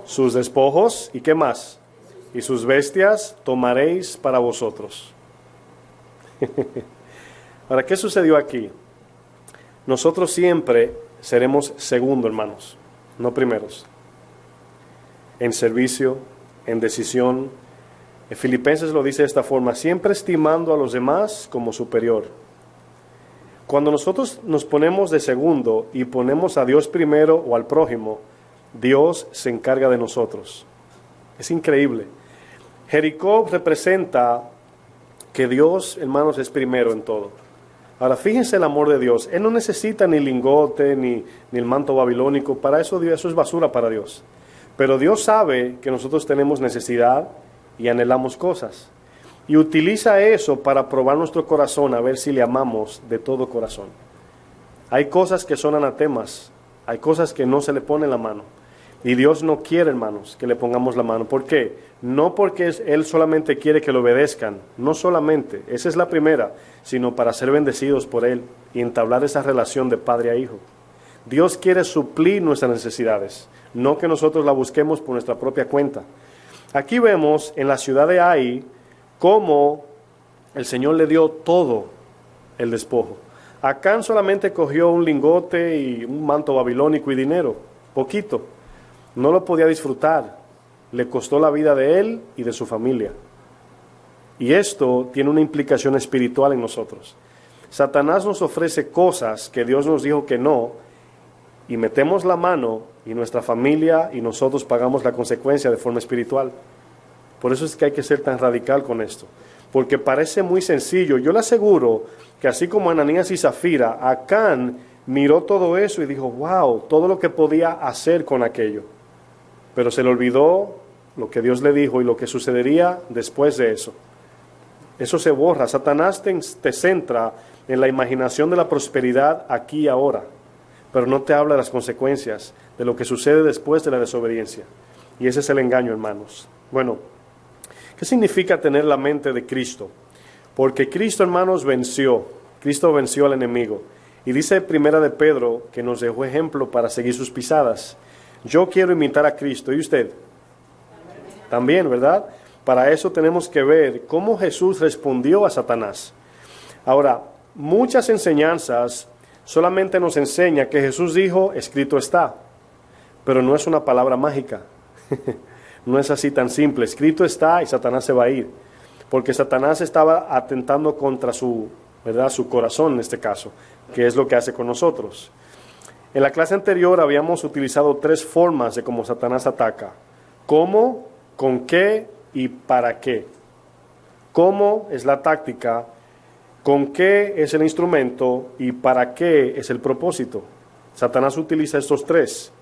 Sus despojos, ¿y qué más? Y sus bestias tomaréis para vosotros. Ahora, ¿qué sucedió aquí? Nosotros siempre seremos segundo, hermanos, no primeros. En servicio, en decisión. En Filipenses lo dice de esta forma, siempre estimando a los demás como superior. Cuando nosotros nos ponemos de segundo y ponemos a Dios primero o al prójimo, Dios se encarga de nosotros. Es increíble. Jericó representa que Dios, hermanos, es primero en todo. Ahora, fíjense el amor de Dios. Él no necesita ni lingote, ni el manto babilónico. Para eso, eso es basura para Dios. Pero Dios sabe que nosotros tenemos necesidad y anhelamos cosas. Y utiliza eso para probar nuestro corazón, a ver si le amamos de todo corazón. Hay cosas que son anatemas, hay cosas que no se le pone la mano. Y Dios no quiere, hermanos, que le pongamos la mano. ¿Por qué? No porque Él solamente quiere que lo obedezcan, no solamente, esa es la primera, sino para ser bendecidos por Él y entablar esa relación de padre a hijo. Dios quiere suplir nuestras necesidades, no que nosotros la busquemos por nuestra propia cuenta. Aquí vemos en la ciudad de Ai, cómo el Señor le dio todo el despojo. Acán solamente cogió un lingote y un manto babilónico y dinero, poquito. No lo podía disfrutar. Le costó la vida de él y de su familia. Y esto tiene una implicación espiritual en nosotros. Satanás nos ofrece cosas que Dios nos dijo que no, y metemos la mano y nuestra familia y nosotros pagamos la consecuencia de forma espiritual. Por eso es que hay que ser tan radical con esto, porque parece muy sencillo. Yo le aseguro que así como Ananías y Zafira, Acán miró todo eso y dijo, wow, todo lo que podía hacer con aquello. Pero se le olvidó lo que Dios le dijo y lo que sucedería después de eso. Eso se borra. Satanás te centra en la imaginación de la prosperidad aquí y ahora, pero no te habla de las consecuencias, de lo que sucede después de la desobediencia. Y ese es el engaño, hermanos. Bueno, ¿qué significa tener la mente de Cristo? Porque Cristo, hermanos, venció. Cristo venció al enemigo. Y dice Primera de Pedro que nos dejó ejemplo para seguir sus pisadas. Yo quiero imitar a Cristo. ¿Y usted? También, ¿verdad? Para eso tenemos que ver cómo Jesús respondió a Satanás. Ahora, muchas enseñanzas solamente nos enseña que Jesús dijo, escrito está, pero no es una palabra mágica. No es así tan simple. Escrito está y Satanás se va a ir, porque Satanás estaba atentando contra su, ¿verdad?, su corazón en este caso, que es lo que hace con nosotros. En la clase anterior habíamos utilizado 3 formas de cómo Satanás ataca: cómo, con qué y para qué. Cómo es la táctica, con qué es el instrumento y para qué es el propósito. Satanás utiliza estos 3.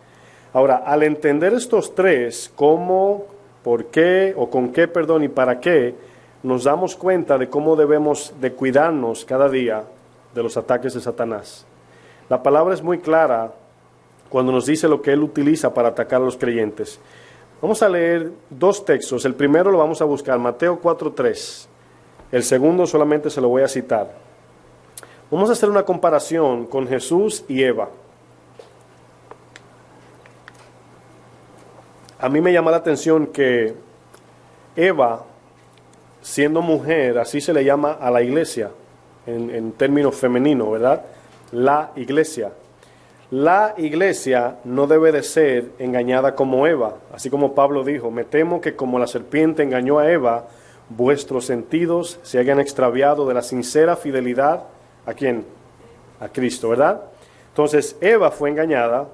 Ahora, al entender estos 3, cómo, por qué, o con qué, perdón, y para qué, nos damos cuenta de cómo debemos de cuidarnos cada día de los ataques de Satanás. La palabra es muy clara cuando nos dice lo que él utiliza para atacar a los creyentes. Vamos a leer 2 textos. El primero lo vamos a buscar, Mateo 4:3. El segundo solamente se lo voy a citar. Vamos a hacer una comparación con Jesús y Eva. A mí me llama la atención que Eva, siendo mujer, así se le llama a la iglesia, en términos femeninos, ¿verdad? La iglesia. La iglesia no debe de ser engañada como Eva, así como Pablo dijo, me temo que como la serpiente engañó a Eva, vuestros sentidos se hayan extraviado de la sincera fidelidad, ¿a quién? A Cristo, ¿verdad? Entonces, Eva fue engañada,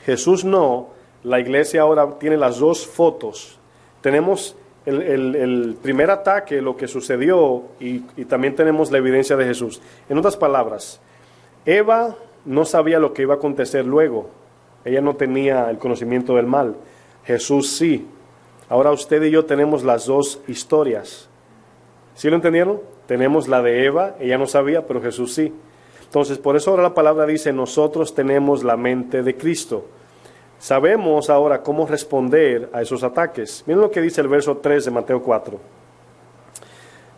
Jesús no. La iglesia ahora tiene las 2 fotos. Tenemos el primer ataque, lo que sucedió, y también tenemos la evidencia de Jesús. En otras palabras, Eva no sabía lo que iba a acontecer luego. Ella no tenía el conocimiento del mal. Jesús sí. Ahora usted y yo tenemos las 2 historias. ¿Sí lo entendieron? Tenemos la de Eva, ella no sabía, pero Jesús sí. Entonces, por eso ahora la palabra dice, nosotros tenemos la mente de Cristo. Sabemos ahora cómo responder a esos ataques. Miren lo que dice el verso 3 de Mateo 4.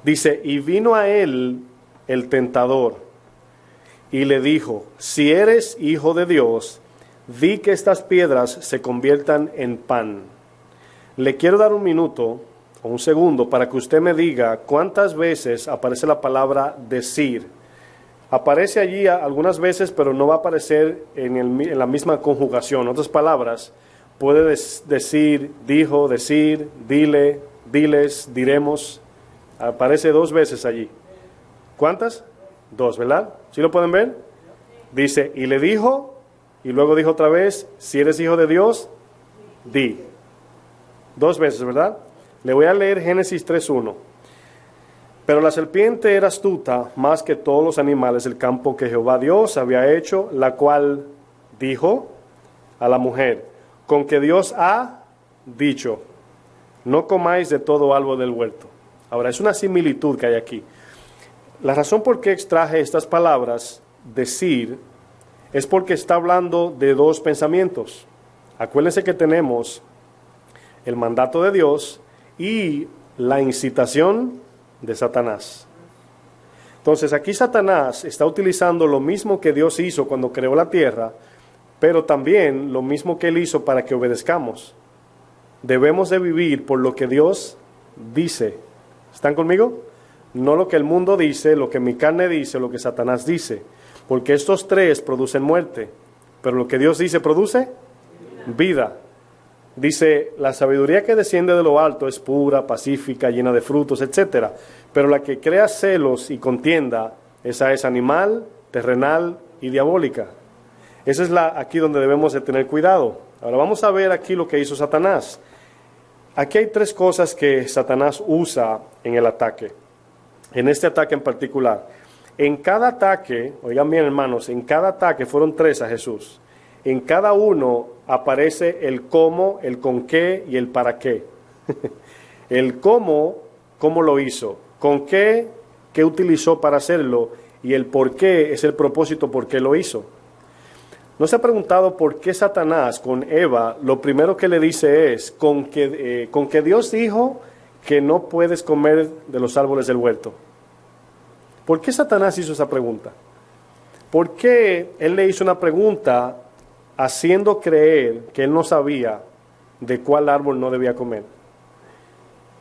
Dice, y vino a él el tentador y le dijo, si eres hijo de Dios, di que estas piedras se conviertan en pan. Le quiero dar un minuto o un segundo para que usted me diga cuántas veces aparece la palabra decir. Aparece allí algunas veces, pero no va a aparecer en la misma conjugación. En otras palabras, puede decir, dijo, decir, dile, diles, diremos. Aparece 2 veces allí. ¿Cuántas? 2, ¿verdad? ¿Sí lo pueden ver? Dice, y le dijo, y luego dijo otra vez, si eres hijo de Dios, di. 2 veces, ¿verdad? Le voy a leer Génesis 3:1. Pero la serpiente era astuta más que todos los animales del campo que Jehová Dios había hecho, la cual dijo a la mujer, con que Dios ha dicho, no comáis de todo árbol del huerto. Ahora, es una similitud que hay aquí. La razón por qué extraje estas palabras, decir, es porque está hablando de 2 pensamientos. Acuérdense que tenemos el mandato de Dios y la incitación de Satanás. Entonces aquí Satanás está utilizando lo mismo que Dios hizo cuando creó la tierra, pero también lo mismo que él hizo para que obedezcamos. Debemos de vivir por lo que Dios dice. ¿Están conmigo? No lo que el mundo dice, lo que mi carne dice, lo que Satanás dice. Porque estos 3 producen muerte, pero lo que Dios dice produce vida. Dice, la sabiduría que desciende de lo alto es pura, pacífica, llena de frutos, etc. Pero la que crea celos y contienda, esa es animal, terrenal y diabólica. Esa es aquí donde debemos de tener cuidado. Ahora vamos a ver aquí lo que hizo Satanás. Aquí hay 3 cosas que Satanás usa en el ataque. En este ataque en particular. En cada ataque, oigan bien hermanos, en cada ataque fueron 3 a Jesús. En cada uno aparece el cómo, el con qué y el para qué. El cómo lo hizo, con qué utilizó para hacerlo, y el por qué es el propósito por qué lo hizo. ¿No se ha preguntado por qué Satanás con Eva lo primero que le dice es con que Dios dijo que no puedes comer de los árboles del huerto? ¿Por qué Satanás hizo esa pregunta? ¿Por qué él le hizo una pregunta haciendo creer que él no sabía de cuál árbol no debía comer?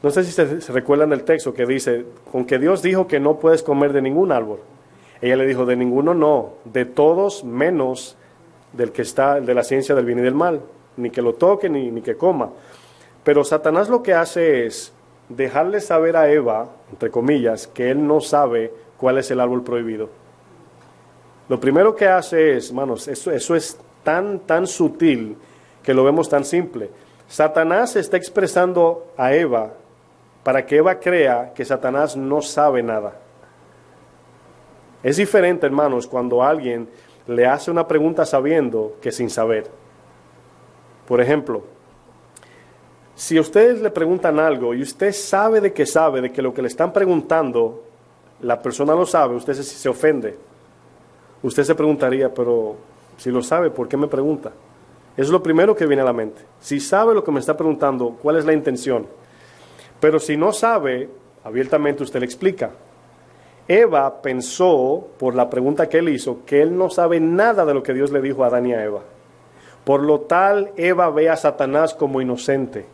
No sé si se recuerdan del texto que dice, con que Dios dijo que no puedes comer de ningún árbol. Ella le dijo, de ninguno no, de todos menos del que está, de la ciencia del bien y del mal. Ni que lo toque, ni que coma. Pero Satanás lo que hace es dejarle saber a Eva, entre comillas, que él no sabe cuál es el árbol prohibido. Lo primero que hace es, hermanos, eso es tan sutil que lo vemos tan simple. Satanás está expresando a Eva para que Eva crea que Satanás no sabe nada. Es diferente, hermanos, cuando alguien le hace una pregunta sabiendo que sin saber. Por ejemplo, si ustedes le preguntan algo y usted sabe de que lo que le están preguntando, la persona lo sabe, usted se ofende. Usted se preguntaría, pero si lo sabe, ¿por qué me pregunta? Eso es lo primero que viene a la mente. Si sabe lo que me está preguntando, ¿cuál es la intención? Pero si no sabe, abiertamente usted le explica. Eva pensó, por la pregunta que él hizo, que él no sabe nada de lo que Dios le dijo a Adán y a Eva. Por lo tal, Eva ve a Satanás como inocente.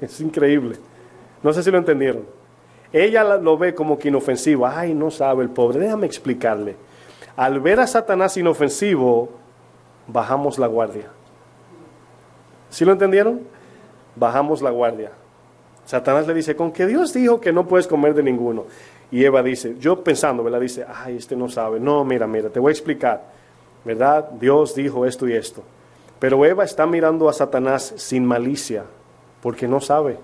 Es increíble. No sé si lo entendieron. Ella lo ve como que inofensivo. Ay, no sabe el pobre. Déjame explicarle. Al ver a Satanás inofensivo, bajamos la guardia. ¿Sí lo entendieron? Bajamos la guardia. Satanás le dice, con que Dios dijo que no puedes comer de ninguno. Y Eva dice, yo pensando, ¿verdad? Dice, ay, este no sabe. No, mira, te voy a explicar. ¿Verdad? Dios dijo esto y esto. Pero Eva está mirando a Satanás sin malicia, porque no sabe.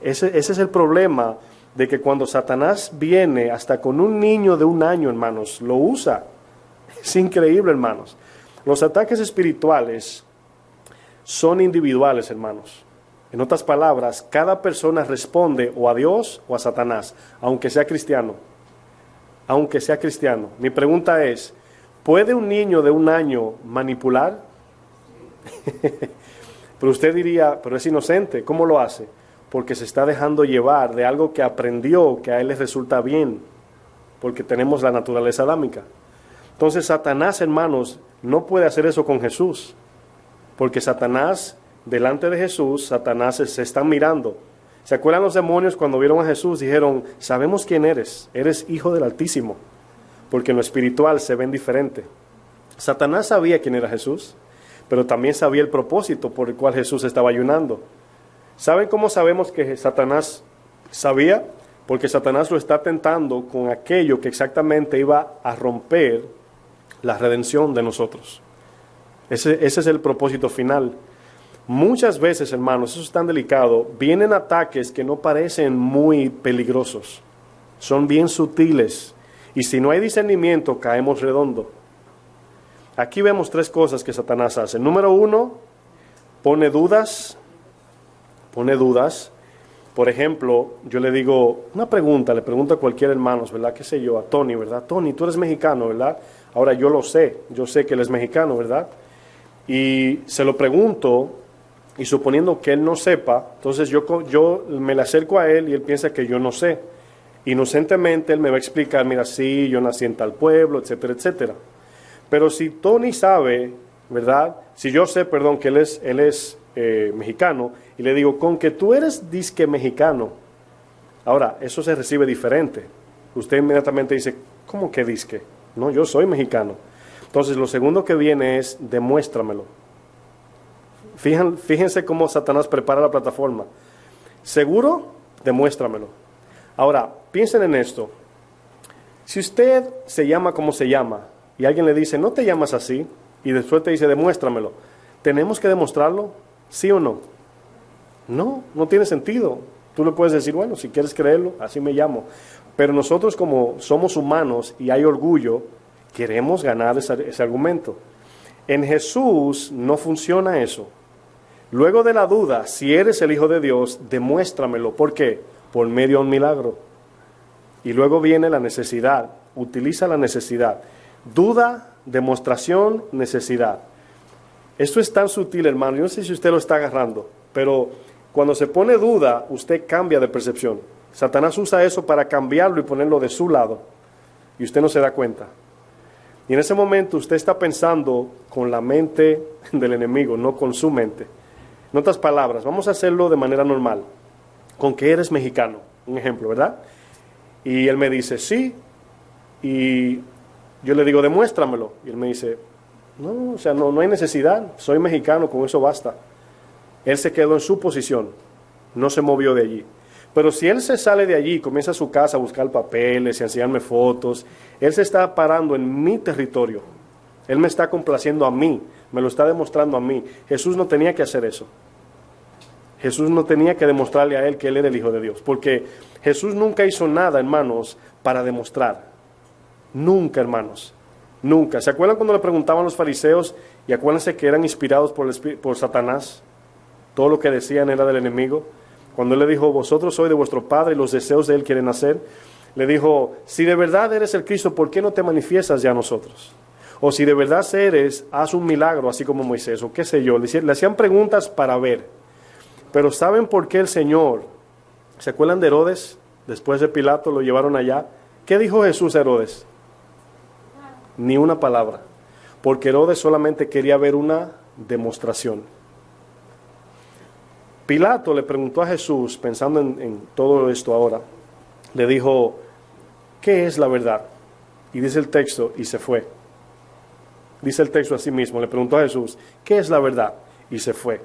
Ese es el problema de que cuando Satanás viene hasta con un niño de 1 año, hermanos, lo usa. Es increíble, hermanos. Los ataques espirituales son individuales, hermanos. En otras palabras, cada persona responde o a Dios o a Satanás, aunque sea cristiano. Aunque sea cristiano. Mi pregunta es, ¿puede un niño de 1 año manipular? Pero usted diría, pero es inocente. ¿Cómo lo hace? Porque se está dejando llevar de algo que aprendió, que a él le resulta bien. Porque tenemos la naturaleza adámica. Entonces Satanás, hermanos, no puede hacer eso con Jesús. Porque Satanás, delante de Jesús, Satanás se está mirando. ¿Se acuerdan los demonios cuando vieron a Jesús? Dijeron, sabemos quién eres hijo del Altísimo. Porque en lo espiritual se ven diferente. Satanás sabía quién era Jesús, pero también sabía el propósito por el cual Jesús estaba ayunando. ¿Saben cómo sabemos que Satanás sabía? Porque Satanás lo está tentando con aquello que exactamente iba a romper la redención de nosotros. Ese es el propósito final. Muchas veces, hermanos, eso es tan delicado, vienen ataques que no parecen muy peligrosos. Son bien sutiles. Y si no hay discernimiento, caemos redondo. Aquí vemos 3 cosas que Satanás hace. Número 1, pone dudas. Por ejemplo, yo le digo, le pregunto a cualquier hermano, ¿verdad? ¿Qué sé yo? A Tony, ¿verdad? Tony, tú eres mexicano, ¿verdad? Ahora yo sé que él es mexicano, ¿verdad? Y se lo pregunto, y suponiendo que él no sepa, entonces yo me le acerco a él y él piensa que yo no sé. Inocentemente él me va a explicar, mira, sí, yo nací en tal pueblo, etcétera, etcétera. Pero si Tony sabe, ¿verdad? Si yo sé, perdón, que él es mexicano, y le digo, con que tú eres disque mexicano, ahora, eso se recibe diferente. Usted inmediatamente dice, ¿cómo que disque? No, yo soy mexicano. Entonces, lo segundo que viene es, demuéstramelo. Fíjense cómo Satanás prepara la plataforma. ¿Seguro? Demuéstramelo. Ahora, piensen en esto. Si usted se llama como se llama, y alguien le dice, no te llamas así, y después te dice, demuéstramelo, ¿tenemos que demostrarlo? ¿Sí o no? No tiene sentido. Tú le puedes decir, bueno, si quieres creerlo, así me llamo. Pero nosotros, como somos humanos y hay orgullo, queremos ganar ese argumento. En Jesús no funciona eso. Luego de la duda, si eres el Hijo de Dios, demuéstramelo. ¿Por qué? Por medio de un milagro. Y luego viene la necesidad. Utiliza la necesidad. Duda, demostración, necesidad. Esto es tan sutil, hermano. Yo no sé si usted lo está agarrando, pero cuando se pone duda, usted cambia de percepción. Satanás usa eso para cambiarlo y ponerlo de su lado. Y usted no se da cuenta. Y en ese momento usted está pensando con la mente del enemigo, no con su mente. En otras palabras, vamos a hacerlo de manera normal. Con que eres mexicano, un ejemplo, ¿verdad? Y él me dice, sí. Y yo le digo, demuéstramelo. Y él me dice, no, o sea, no hay necesidad. Soy mexicano, con eso basta. Él se quedó en su posición. No se movió de allí. Pero si él se sale de allí, comienza a su casa a buscar papeles y a enseñarme fotos, él se está parando en mi territorio. Él me está complaciendo a mí, me lo está demostrando a mí. Jesús no tenía que hacer eso. Jesús no tenía que demostrarle a él que él era el Hijo de Dios, porque Jesús nunca hizo nada, hermanos, para demostrar. Nunca, hermanos. Nunca. ¿Se acuerdan cuando le preguntaban a los fariseos, y acuérdense que eran inspirados por Satanás? Todo lo que decían era del enemigo. Cuando él le dijo, vosotros sois de vuestro padre y los deseos de él quieren hacer, le dijo, si de verdad eres el Cristo, ¿por qué no te manifiestas ya a nosotros? O si de verdad eres, haz un milagro, así como Moisés, o qué sé yo. Le hacían preguntas para ver. Pero ¿saben por qué el Señor? ¿Se acuerdan de Herodes? Después de Pilato lo llevaron allá. ¿Qué dijo Jesús a Herodes? Ni una palabra. Porque Herodes solamente quería ver una demostración. Pilato le preguntó a Jesús, pensando en todo esto ahora, le dijo, ¿qué es la verdad? Y dice el texto, y se fue. Dice el texto así mismo, le preguntó a Jesús, ¿qué es la verdad? Y se fue.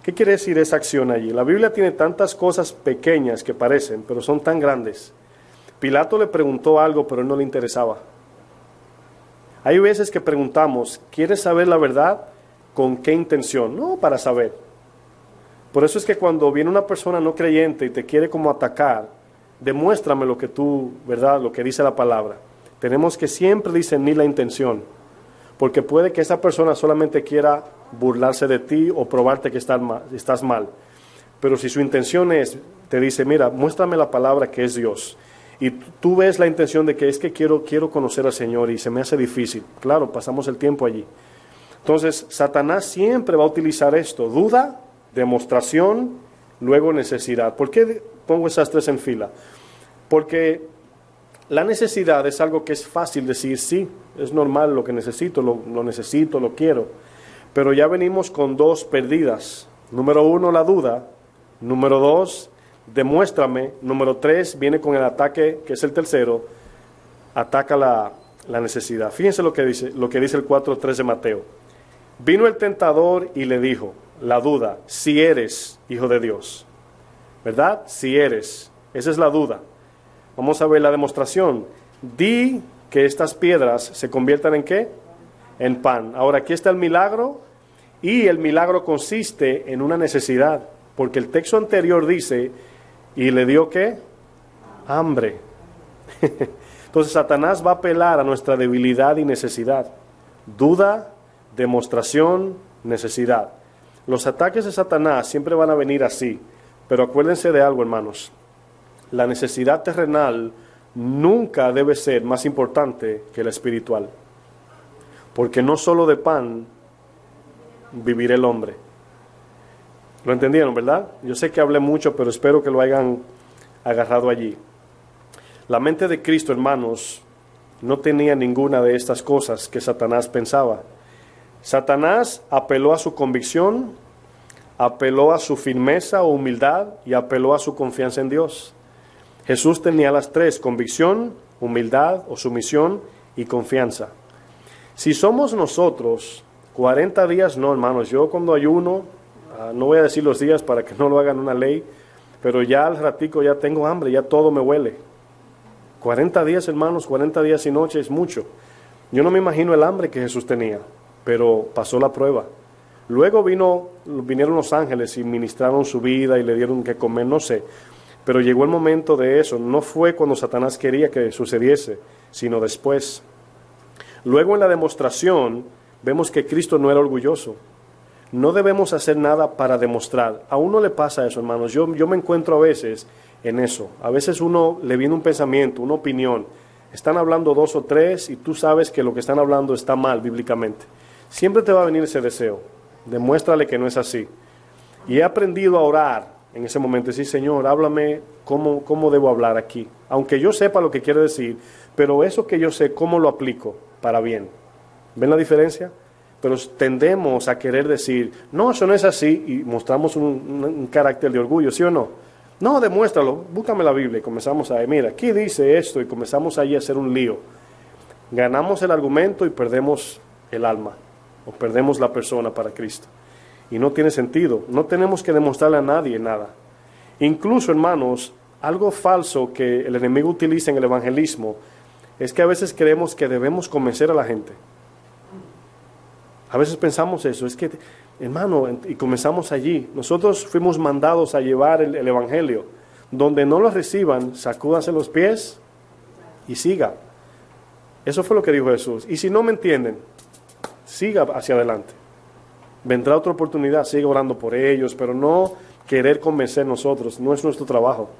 ¿Qué quiere decir esa acción allí? La Biblia tiene tantas cosas pequeñas que parecen, pero son tan grandes. Pilato le preguntó algo, pero él no le interesaba. Hay veces que preguntamos, ¿quieres saber la verdad? ¿Con qué intención? No, para saber. Por eso es que cuando viene una persona no creyente y te quiere como atacar, demuéstrame lo que tú, ¿verdad? Lo que dice la palabra. Tenemos que siempre discernir la intención, porque puede que esa persona solamente quiera burlarse de ti o probarte que estás mal. Pero si su intención es, te dice, mira, muéstrame la palabra que es Dios. Y tú ves la intención de que es que quiero conocer al Señor y se me hace difícil. Claro, pasamos el tiempo allí. Entonces, Satanás siempre va a utilizar esto, duda, demostración, luego necesidad. ¿Por qué pongo esas tres en fila? Porque la necesidad es algo que es fácil decir, sí, es normal lo que necesito, lo necesito, lo quiero. Pero ya venimos con dos perdidas. Número 1, la duda. Número 2, demuéstrame. Número 3, viene con el ataque, que es el tercero, ataca la necesidad. Fíjense lo que dice el 4:3 de Mateo. Vino el tentador y le dijo, la duda, si eres hijo de Dios. ¿Verdad? Si eres. Esa es la duda. Vamos a ver la demostración. Di que estas piedras se conviertan en ¿qué? En pan. Ahora aquí está el milagro, y el milagro consiste en una necesidad, porque el texto anterior dice, y le dio ¿qué? Hambre. Entonces Satanás va a apelar a nuestra debilidad y necesidad. Duda, demostración, necesidad. Los ataques de Satanás siempre van a venir así, pero acuérdense de algo, hermanos. La necesidad terrenal nunca debe ser más importante que la espiritual. Porque no solo de pan vivirá el hombre. ¿Lo entendieron, verdad? Yo sé que hablé mucho, pero espero que lo hayan agarrado allí. La mente de Cristo, hermanos, no tenía ninguna de estas cosas que Satanás pensaba. Satanás apeló a su convicción, apeló a su firmeza o humildad y apeló a su confianza en Dios. Jesús tenía las tres: convicción, humildad o sumisión y confianza. Si somos nosotros, 40 días no, hermanos. Yo cuando ayuno, no voy a decir los días para que no lo hagan una ley, pero ya al ratico ya tengo hambre, ya todo me huele. 40 días, hermanos, 40 días y noches es mucho. Yo no me imagino el hambre que Jesús tenía, pero pasó la prueba. Luego vinieron los ángeles y ministraron su vida y le dieron que comer, no sé. Pero llegó el momento de eso. No fue cuando Satanás quería que sucediese, sino después. Luego en la demostración vemos que Cristo no era orgulloso. No debemos hacer nada para demostrar. A uno le pasa eso, hermanos. Yo me encuentro a veces en eso. A veces uno le viene un pensamiento, una opinión. Están hablando 2 o 3 y tú sabes que lo que están hablando está mal bíblicamente. Siempre te va a venir ese deseo. Demuéstrale que no es así. Y he aprendido a orar en ese momento. Decir, Señor, háblame cómo debo hablar aquí. Aunque yo sepa lo que quiere decir, pero eso que yo sé, ¿cómo lo aplico para bien? ¿Ven la diferencia? pero tendemos a querer decir, no, eso no es así, y mostramos un carácter de orgullo, ¿sí o no? No, demuéstralo, búscame la Biblia, y comenzamos a, mira, aquí dice esto, y comenzamos ahí a hacer un lío. Ganamos el argumento y perdemos el alma, o perdemos la persona para Cristo. Y no tiene sentido, no tenemos que demostrarle a nadie nada. Incluso, hermanos, algo falso que el enemigo utiliza en el evangelismo es que a veces creemos que debemos convencer a la gente. A veces pensamos eso, es que, hermano, y comenzamos allí. Nosotros fuimos mandados a llevar el evangelio. Donde no lo reciban, sacúdanse los pies y siga. Eso fue lo que dijo Jesús. Y si no me entienden, siga hacia adelante. Vendrá otra oportunidad, siga orando por ellos, pero no querer convencer nosotros, no es nuestro trabajo.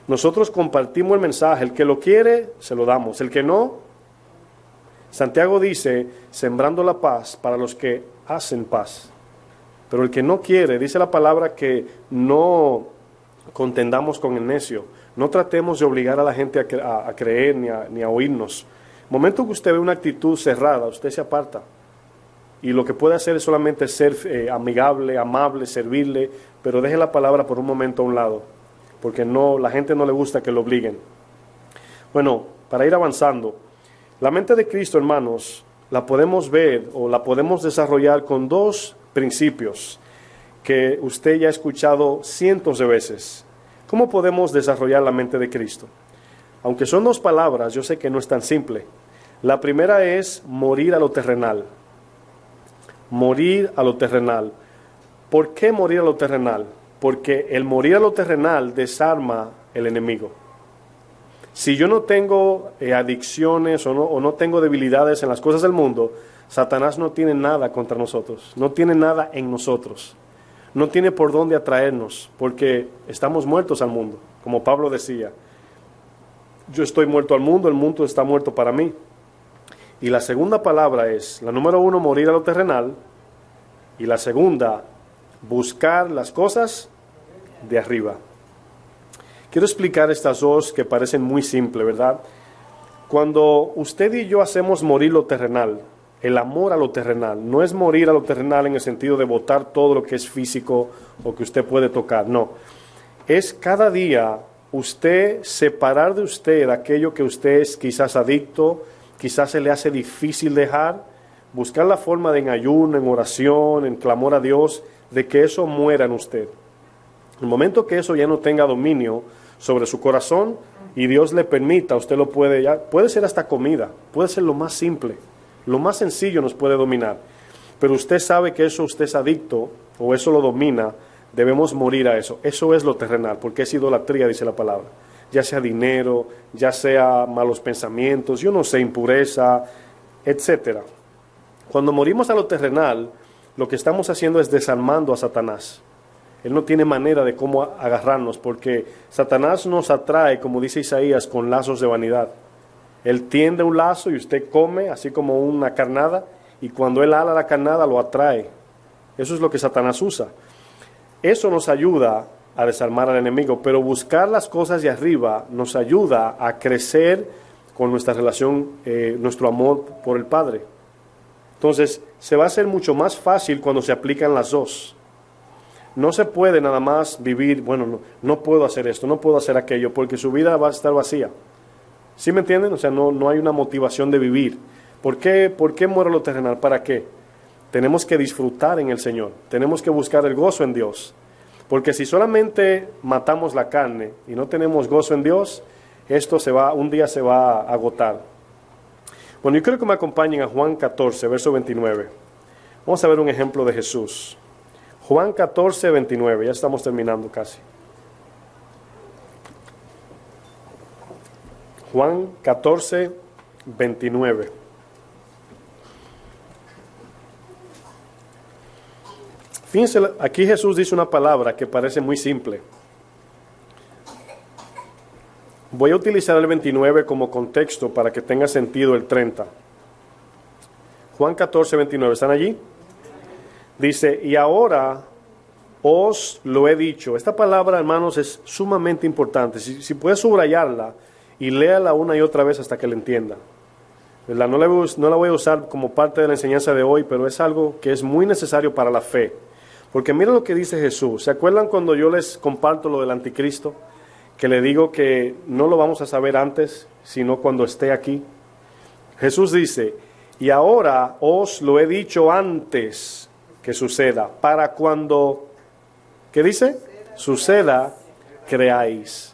Nosotros compartimos el mensaje, el que lo quiere, se lo damos, el que no, Santiago dice, sembrando la paz para los que hacen paz. Pero el que no quiere, dice la palabra que no contendamos con el necio, no tratemos de obligar a la gente a creer ni a oírnos. El momento que usted ve una actitud cerrada, usted se aparta. Y lo que puede hacer es solamente ser amigable, amable, servirle, pero deje la palabra por un momento a un lado, porque la gente no le gusta que lo obliguen. Bueno, para ir avanzando, la mente de Cristo, hermanos, la podemos ver o la podemos desarrollar con dos principios que usted ya ha escuchado cientos de veces. ¿Cómo podemos desarrollar la mente de Cristo? Aunque son dos palabras, yo sé que no es tan simple. La primera es morir a lo terrenal. Morir a lo terrenal. ¿Por qué morir a lo terrenal? Porque el morir a lo terrenal desarma el enemigo. Si yo no tengo adicciones o no tengo debilidades en las cosas del mundo, Satanás no tiene nada contra nosotros, no tiene nada en nosotros, no tiene por dónde atraernos, porque estamos muertos al mundo, como Pablo decía. Yo estoy muerto al mundo, el mundo está muerto para mí. Y la segunda palabra es, la número uno, morir a lo terrenal, y la segunda, buscar las cosas de arriba. Quiero explicar estas dos que parecen muy simples, ¿verdad? Cuando usted y yo hacemos morir lo terrenal, el amor a lo terrenal, no es morir a lo terrenal en el sentido de botar todo lo que es físico o que usted puede tocar, no. Es cada día usted separar de usted aquello que usted es quizás adicto, quizás se le hace difícil dejar, buscar la forma de en ayuno, en oración, en clamor a Dios, de que eso muera en usted. El momento que eso ya no tenga dominio sobre su corazón y Dios le permita, usted lo puede, puede ser hasta comida, puede ser lo más simple, lo más sencillo nos puede dominar, pero usted sabe que eso usted es adicto o eso lo domina, debemos morir a eso. Eso es lo terrenal, porque es idolatría, dice la palabra, ya sea dinero, ya sea malos pensamientos, yo no sé, impureza, etcétera. Cuando morimos a lo terrenal, lo que estamos haciendo es desarmando a Satanás. Él no tiene manera de cómo agarrarnos, porque Satanás nos atrae, como dice Isaías, con lazos de vanidad. Él tiende un lazo y usted come, así como una carnada, y cuando él ala la carnada lo atrae. Eso es lo que Satanás usa. Eso nos ayuda a desarmar al enemigo, pero buscar las cosas de arriba nos ayuda a crecer con nuestra relación, nuestro amor por el Padre. Entonces, se va a hacer mucho más fácil cuando se aplican las dos. No se puede nada más vivir, bueno, no puedo hacer esto, no puedo hacer aquello, porque su vida va a estar vacía. ¿Sí me entienden? O sea, no hay una motivación de vivir. ¿Por qué muero lo terrenal? ¿Para qué? Tenemos que disfrutar en el Señor, tenemos que buscar el gozo en Dios. Porque si solamente matamos la carne y no tenemos gozo en Dios, esto un día se va a agotar. Bueno, yo quiero que me acompañen a Juan 14, verso 29. Vamos a ver un ejemplo de Jesús. Juan 14, 29, ya estamos terminando casi. Juan 14, 29. Fíjense, aquí Jesús dice una palabra que parece muy simple. Voy a utilizar el 29 como contexto para que tenga sentido el 30. Juan 14, 29, ¿están allí? Dice, y ahora os lo he dicho. Esta palabra, hermanos, es sumamente importante. Si puedes subrayarla y léala una y otra vez hasta que la entienda. ¿verdad? No la voy a usar como parte de la enseñanza de hoy, pero es algo que es muy necesario para la fe. Porque miren lo que dice Jesús. ¿Se acuerdan cuando yo les comparto lo del anticristo? Que le digo que no lo vamos a saber antes, sino cuando esté aquí. Jesús dice, y ahora os lo he dicho antes que suceda, para cuando, ¿qué dice? Suceda, creáis.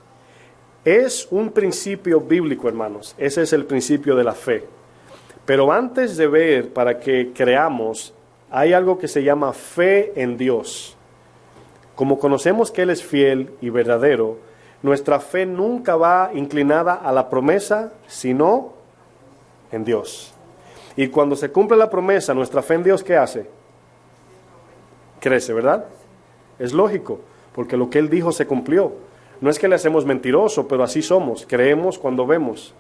Es un principio bíblico, hermanos. Ese es el principio de la fe. Pero antes de ver para que creamos, hay algo que se llama fe en Dios. Como conocemos que Él es fiel y verdadero, nuestra fe nunca va inclinada a la promesa, sino en Dios. Y cuando se cumple la promesa, nuestra fe en Dios, ¿qué hace? Crece, ¿verdad? Es lógico, porque lo que Él dijo se cumplió. No es que le hacemos mentiroso, pero así somos, creemos cuando vemos.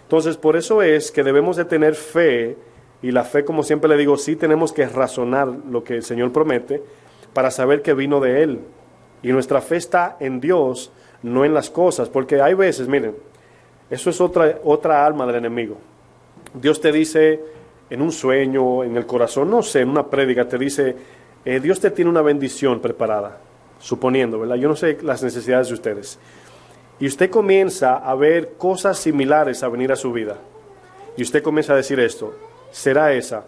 Entonces, por eso es que debemos de tener fe, y la fe, como siempre le digo, sí tenemos que razonar lo que el Señor promete, para saber que vino de Él. Y nuestra fe está en Dios, no en las cosas, porque hay veces, miren, eso es otra alma del enemigo. Dios te dice en un sueño, en el corazón, no sé, en una prédica, te dice, Dios te tiene una bendición preparada, suponiendo, ¿verdad? Yo no sé las necesidades de ustedes. Y usted comienza a ver cosas similares a venir a su vida. Y usted comienza a decir esto, ¿será esa?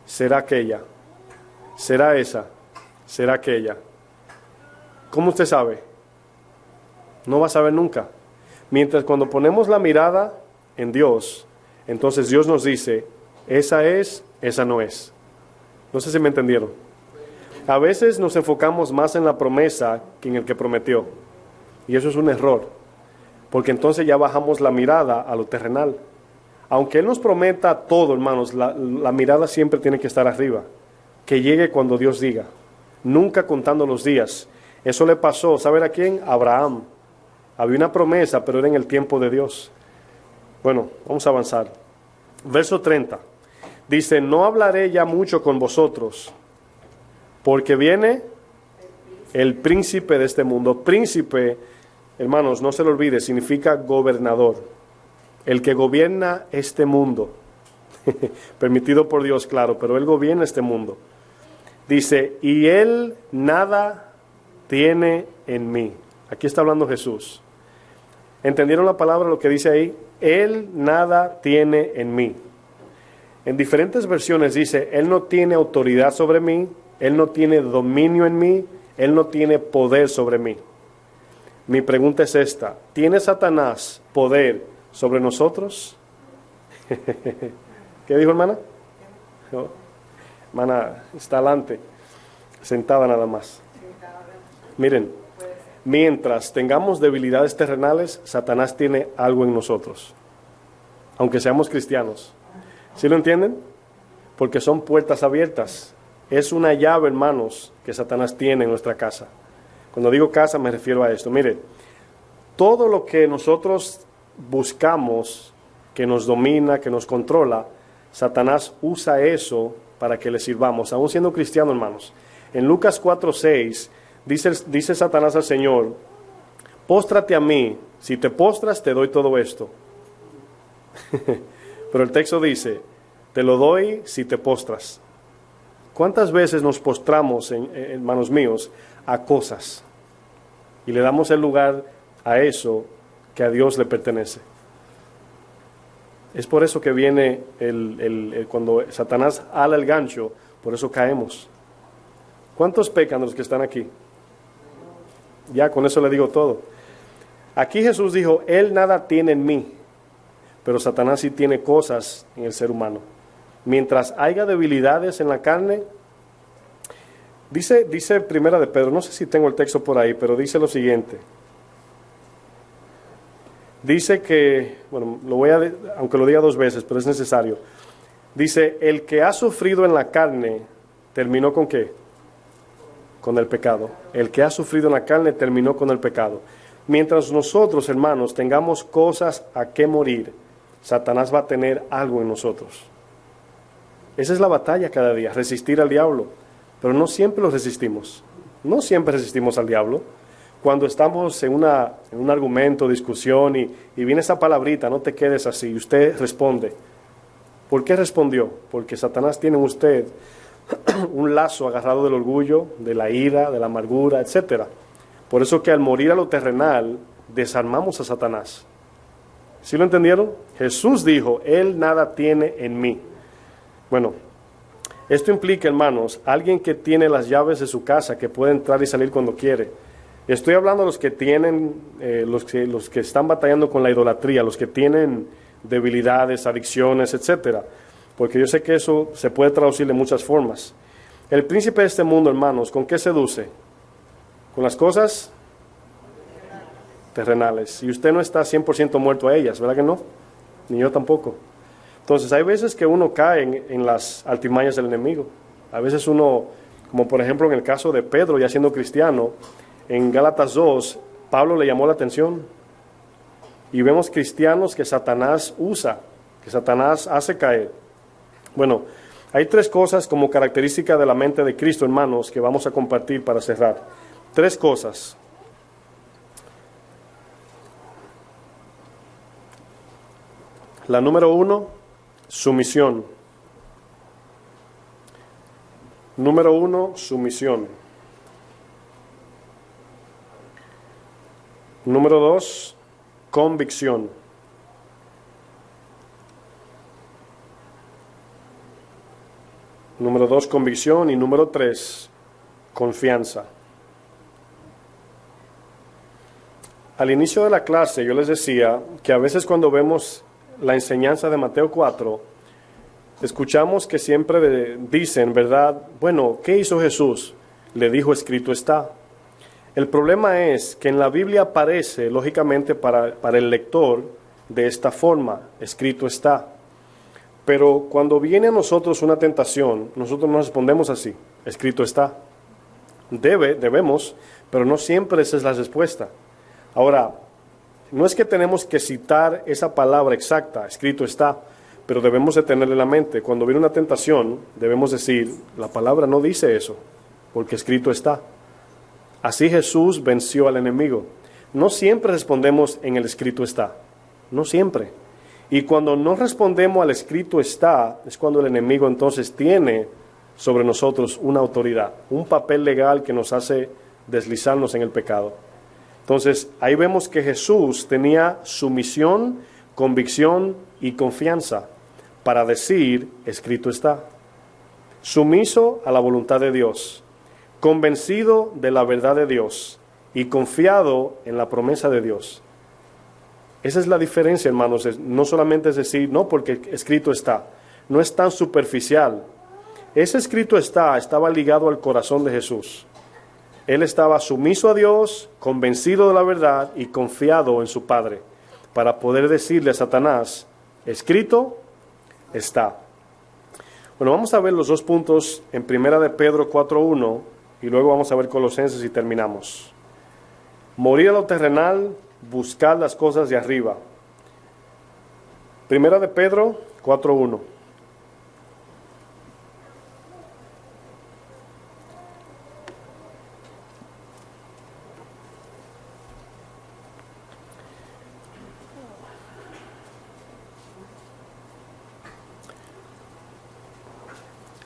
¿Será aquella? ¿Será esa? ¿Será aquella? ¿Cómo usted sabe? No va a saber nunca. Mientras cuando ponemos la mirada en Dios, entonces Dios nos dice, esa es, esa no es. No sé si me entendieron. A veces nos enfocamos más en la promesa que en el que prometió. Y eso es un error, porque entonces ya bajamos la mirada a lo terrenal. Aunque Él nos prometa todo, hermanos, la mirada siempre tiene que estar arriba. Que llegue cuando Dios diga, nunca contando los días. Eso le pasó, ¿saben a quién? A Abraham. Había una promesa, pero era en el tiempo de Dios. Bueno, vamos a avanzar. Verso 30. Dice, no hablaré ya mucho con vosotros, porque viene el príncipe de este mundo. Príncipe, hermanos, no se lo olvide, significa gobernador. El que gobierna este mundo. Permitido por Dios, claro, pero Él gobierna este mundo. Dice, y Él nada tiene en mí. Aquí está hablando Jesús. ¿Entendieron la palabra, lo que dice ahí? Él nada tiene en mí. En diferentes versiones dice, Él no tiene autoridad sobre mí, Él no tiene dominio en mí, Él no tiene poder sobre mí. Mi pregunta es esta, ¿tiene Satanás poder sobre nosotros? ¿Qué dijo, hermana? No. Hermana, está adelante, sentada nada más. Miren, mientras tengamos debilidades terrenales, Satanás tiene algo en nosotros, aunque seamos cristianos. ¿Sí lo entienden? Porque son puertas abiertas. Es una llave, hermanos, que Satanás tiene en nuestra casa. Cuando digo casa me refiero a esto. Mire, todo lo que nosotros buscamos, que nos domina, que nos controla, Satanás usa eso para que le sirvamos, aún siendo cristiano, hermanos. En Lucas 4:6 dice Satanás al Señor, póstrate a mí, si te postras te doy todo esto. Pero el texto dice, te lo doy si te postras. ¿Cuántas veces nos postramos, hermanos míos, a cosas y le damos el lugar a eso que a Dios le pertenece? Es por eso que viene cuando Satanás ala el gancho, por eso caemos. ¿Cuántos pecan los que están aquí? Ya con eso le digo todo. Aquí Jesús dijo, Él nada tiene en mí, pero Satanás sí tiene cosas en el ser humano. Mientras haya debilidades en la carne, dice Primera de Pedro, no sé si tengo el texto por ahí, pero dice lo siguiente. Dice que, bueno, aunque lo diga dos veces, pero es necesario. Dice, el que ha sufrido en la carne, ¿terminó con qué? Con el pecado. El que ha sufrido en la carne terminó con el pecado. Mientras nosotros, hermanos, tengamos cosas a que morir, Satanás va a tener algo en nosotros. Esa es la batalla cada día, resistir al diablo. Pero no siempre lo resistimos. No siempre resistimos al diablo. Cuando estamos en un argumento, discusión, y viene esa palabrita, no te quedes así, y usted responde. ¿Por qué respondió? Porque Satanás tiene en usted un lazo agarrado del orgullo, de la ira, de la amargura, etc. Por eso que al morir a lo terrenal, desarmamos a Satanás. ¿Sí lo entendieron? Jesús dijo, Él nada tiene en mí. Bueno, esto implica, hermanos, alguien que tiene las llaves de su casa, que puede entrar y salir cuando quiere. Estoy hablando de los que tienen, los que están batallando con la idolatría, los que tienen debilidades, adicciones, etcétera. Porque yo sé que eso se puede traducir de muchas formas. El príncipe de este mundo, hermanos, ¿con qué seduce? Con las cosas terrenales. Y usted no está 100% muerto a ellas, ¿verdad que no? Ni yo tampoco. Entonces, hay veces que uno cae en las artimañas del enemigo. A veces uno, como por ejemplo en el caso de Pedro, ya siendo cristiano, en Gálatas 2, Pablo le llamó la atención. Y vemos cristianos que Satanás usa, que Satanás hace caer. Bueno, hay tres cosas como característica de la mente de Cristo, hermanos, que vamos a compartir para cerrar. Tres cosas. La número 1, sumisión. Número 1, sumisión. Número 2, convicción. Número 2, convicción. Y número 3, confianza. Al inicio de la clase yo les decía que a veces cuando vemos la enseñanza de Mateo 4, escuchamos que siempre dicen, ¿verdad? Bueno, ¿qué hizo Jesús? Le dijo, escrito está. El problema es que en la Biblia aparece, lógicamente, para el lector de esta forma, escrito está. Pero cuando viene a nosotros una tentación, nosotros nos respondemos así, escrito está. Debemos, pero no siempre esa es la respuesta. Ahora, no es que tenemos que citar esa palabra exacta, escrito está, pero debemos de tenerla en la mente. Cuando viene una tentación, debemos decir, la palabra no dice eso, porque escrito está. Así Jesús venció al enemigo. No siempre respondemos en el escrito está, no siempre. Y cuando no respondemos al escrito está, es cuando el enemigo entonces tiene sobre nosotros una autoridad, un papel legal que nos hace deslizarnos en el pecado. Entonces, ahí vemos que Jesús tenía sumisión, convicción y confianza para decir, escrito está. Sumiso a la voluntad de Dios, convencido de la verdad de Dios y confiado en la promesa de Dios. Esa es la diferencia, hermanos. No solamente es decir, no, porque escrito está. No es tan superficial. Ese escrito estaba ligado al corazón de Jesús. Él estaba sumiso a Dios, convencido de la verdad y confiado en su Padre, para poder decirle a Satanás, escrito está. Bueno, vamos a ver los dos puntos en Primera de Pedro 4:1 y luego vamos a ver Colosenses y terminamos. Morir a lo terrenal, buscar las cosas de arriba. Primera de Pedro 4:1.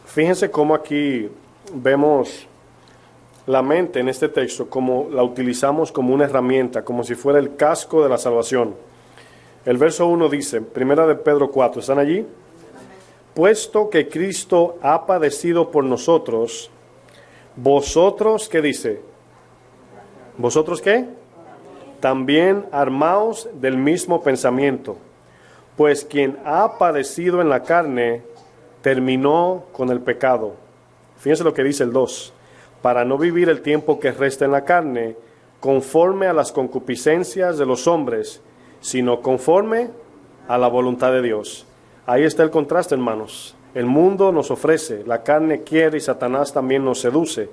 Fíjense cómo aquí vemos la mente en este texto, como la utilizamos como una herramienta, como si fuera el casco de la salvación. El verso 1 dice, Primera de Pedro 4, ¿están allí? Puesto que Cristo ha padecido por nosotros, vosotros, ¿qué dice? ¿Vosotros qué? También armaos del mismo pensamiento, pues quien ha padecido en la carne, terminó con el pecado. Fíjense lo que dice el 2. Para no vivir el tiempo que resta en la carne, conforme a las concupiscencias de los hombres, sino conforme a la voluntad de Dios. Ahí está el contraste, hermanos. El mundo nos ofrece, la carne quiere y Satanás también nos seduce.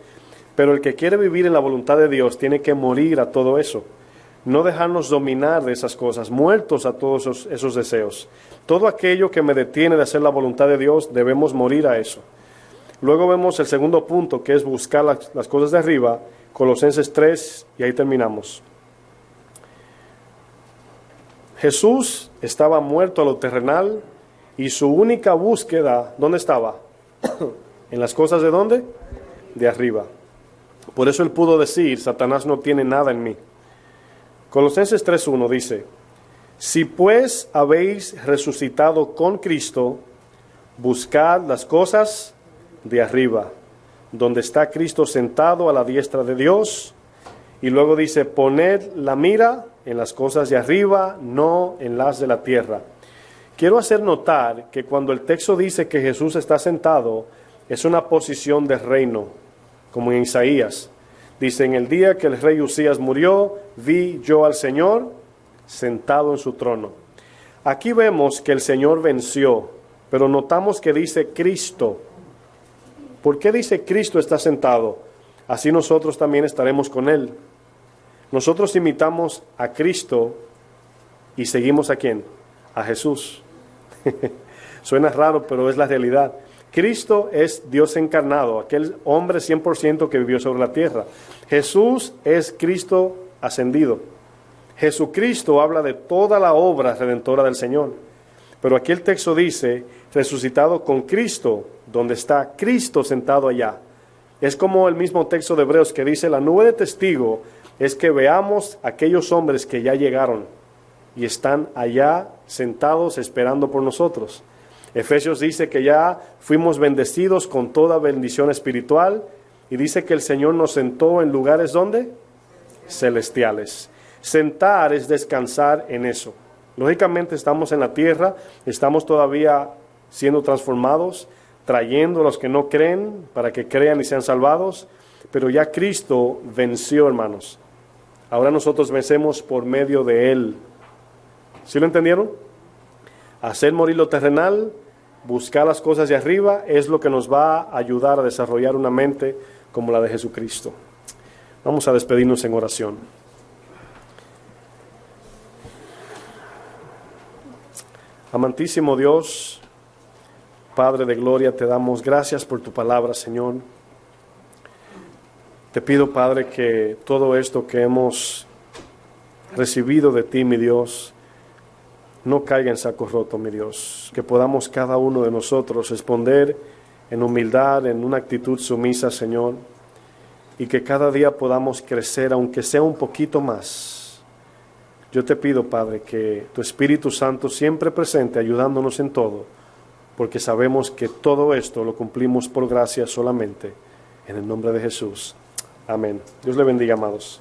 Pero el que quiere vivir en la voluntad de Dios tiene que morir a todo eso. No dejarnos dominar de esas cosas, muertos a todos esos deseos. Todo aquello que me detiene de hacer la voluntad de Dios, debemos morir a eso. Luego vemos el segundo punto, que es buscar las cosas de arriba, Colosenses 3, y ahí terminamos. Jesús estaba muerto a lo terrenal y su única búsqueda, ¿dónde estaba? ¿En las cosas de dónde? De arriba. Por eso él pudo decir, Satanás no tiene nada en mí. Colosenses 3:1 dice, si pues habéis resucitado con Cristo, buscad las cosas de arriba, donde está Cristo sentado a la diestra de Dios. Y luego dice, poned la mira en las cosas de arriba, no en las de la tierra. Quiero hacer notar que cuando el texto dice que Jesús está sentado, es una posición de reino, como en Isaías. Dice, en el día que el rey Usías murió, vi yo al Señor sentado en su trono. Aquí vemos que el Señor venció, pero notamos que dice Cristo. ¿Por qué dice Cristo está sentado? Así nosotros también estaremos con Él. Nosotros imitamos a Cristo y seguimos ¿a quién? A Jesús. Suena raro, pero es la realidad. Cristo es Dios encarnado, aquel hombre 100% que vivió sobre la tierra. Jesús es Cristo ascendido. Jesucristo habla de toda la obra redentora del Señor. Pero aquí el texto dice, resucitado con Cristo, donde está Cristo sentado allá. Es como el mismo texto de Hebreos que dice, la nube de testigo es que veamos aquellos hombres que ya llegaron y están allá sentados esperando por nosotros. Efesios dice que ya fuimos bendecidos con toda bendición espiritual y dice que el Señor nos sentó en lugares ¿dónde? Celestiales. Sentar es descansar en eso. Lógicamente estamos en la tierra, estamos todavía siendo transformados, trayendo a los que no creen para que crean y sean salvados, pero ya Cristo venció, hermanos. Ahora nosotros vencemos por medio de Él. ¿Sí lo entendieron? Hacer morir lo terrenal, buscar las cosas de arriba, es lo que nos va a ayudar a desarrollar una mente como la de Jesucristo. Vamos a despedirnos en oración. Amantísimo Dios, Padre de gloria, te damos gracias por tu palabra, Señor. Te pido, Padre, que todo esto que hemos recibido de ti, mi Dios, no caiga en saco roto, mi Dios. Que podamos cada uno de nosotros responder en humildad, en una actitud sumisa, Señor. Y que cada día podamos crecer, aunque sea un poquito más. Yo te pido, Padre, que tu Espíritu Santo siempre presente, ayudándonos en todo, porque sabemos que todo esto lo cumplimos por gracia solamente. En el nombre de Jesús. Amén. Dios le bendiga, amados.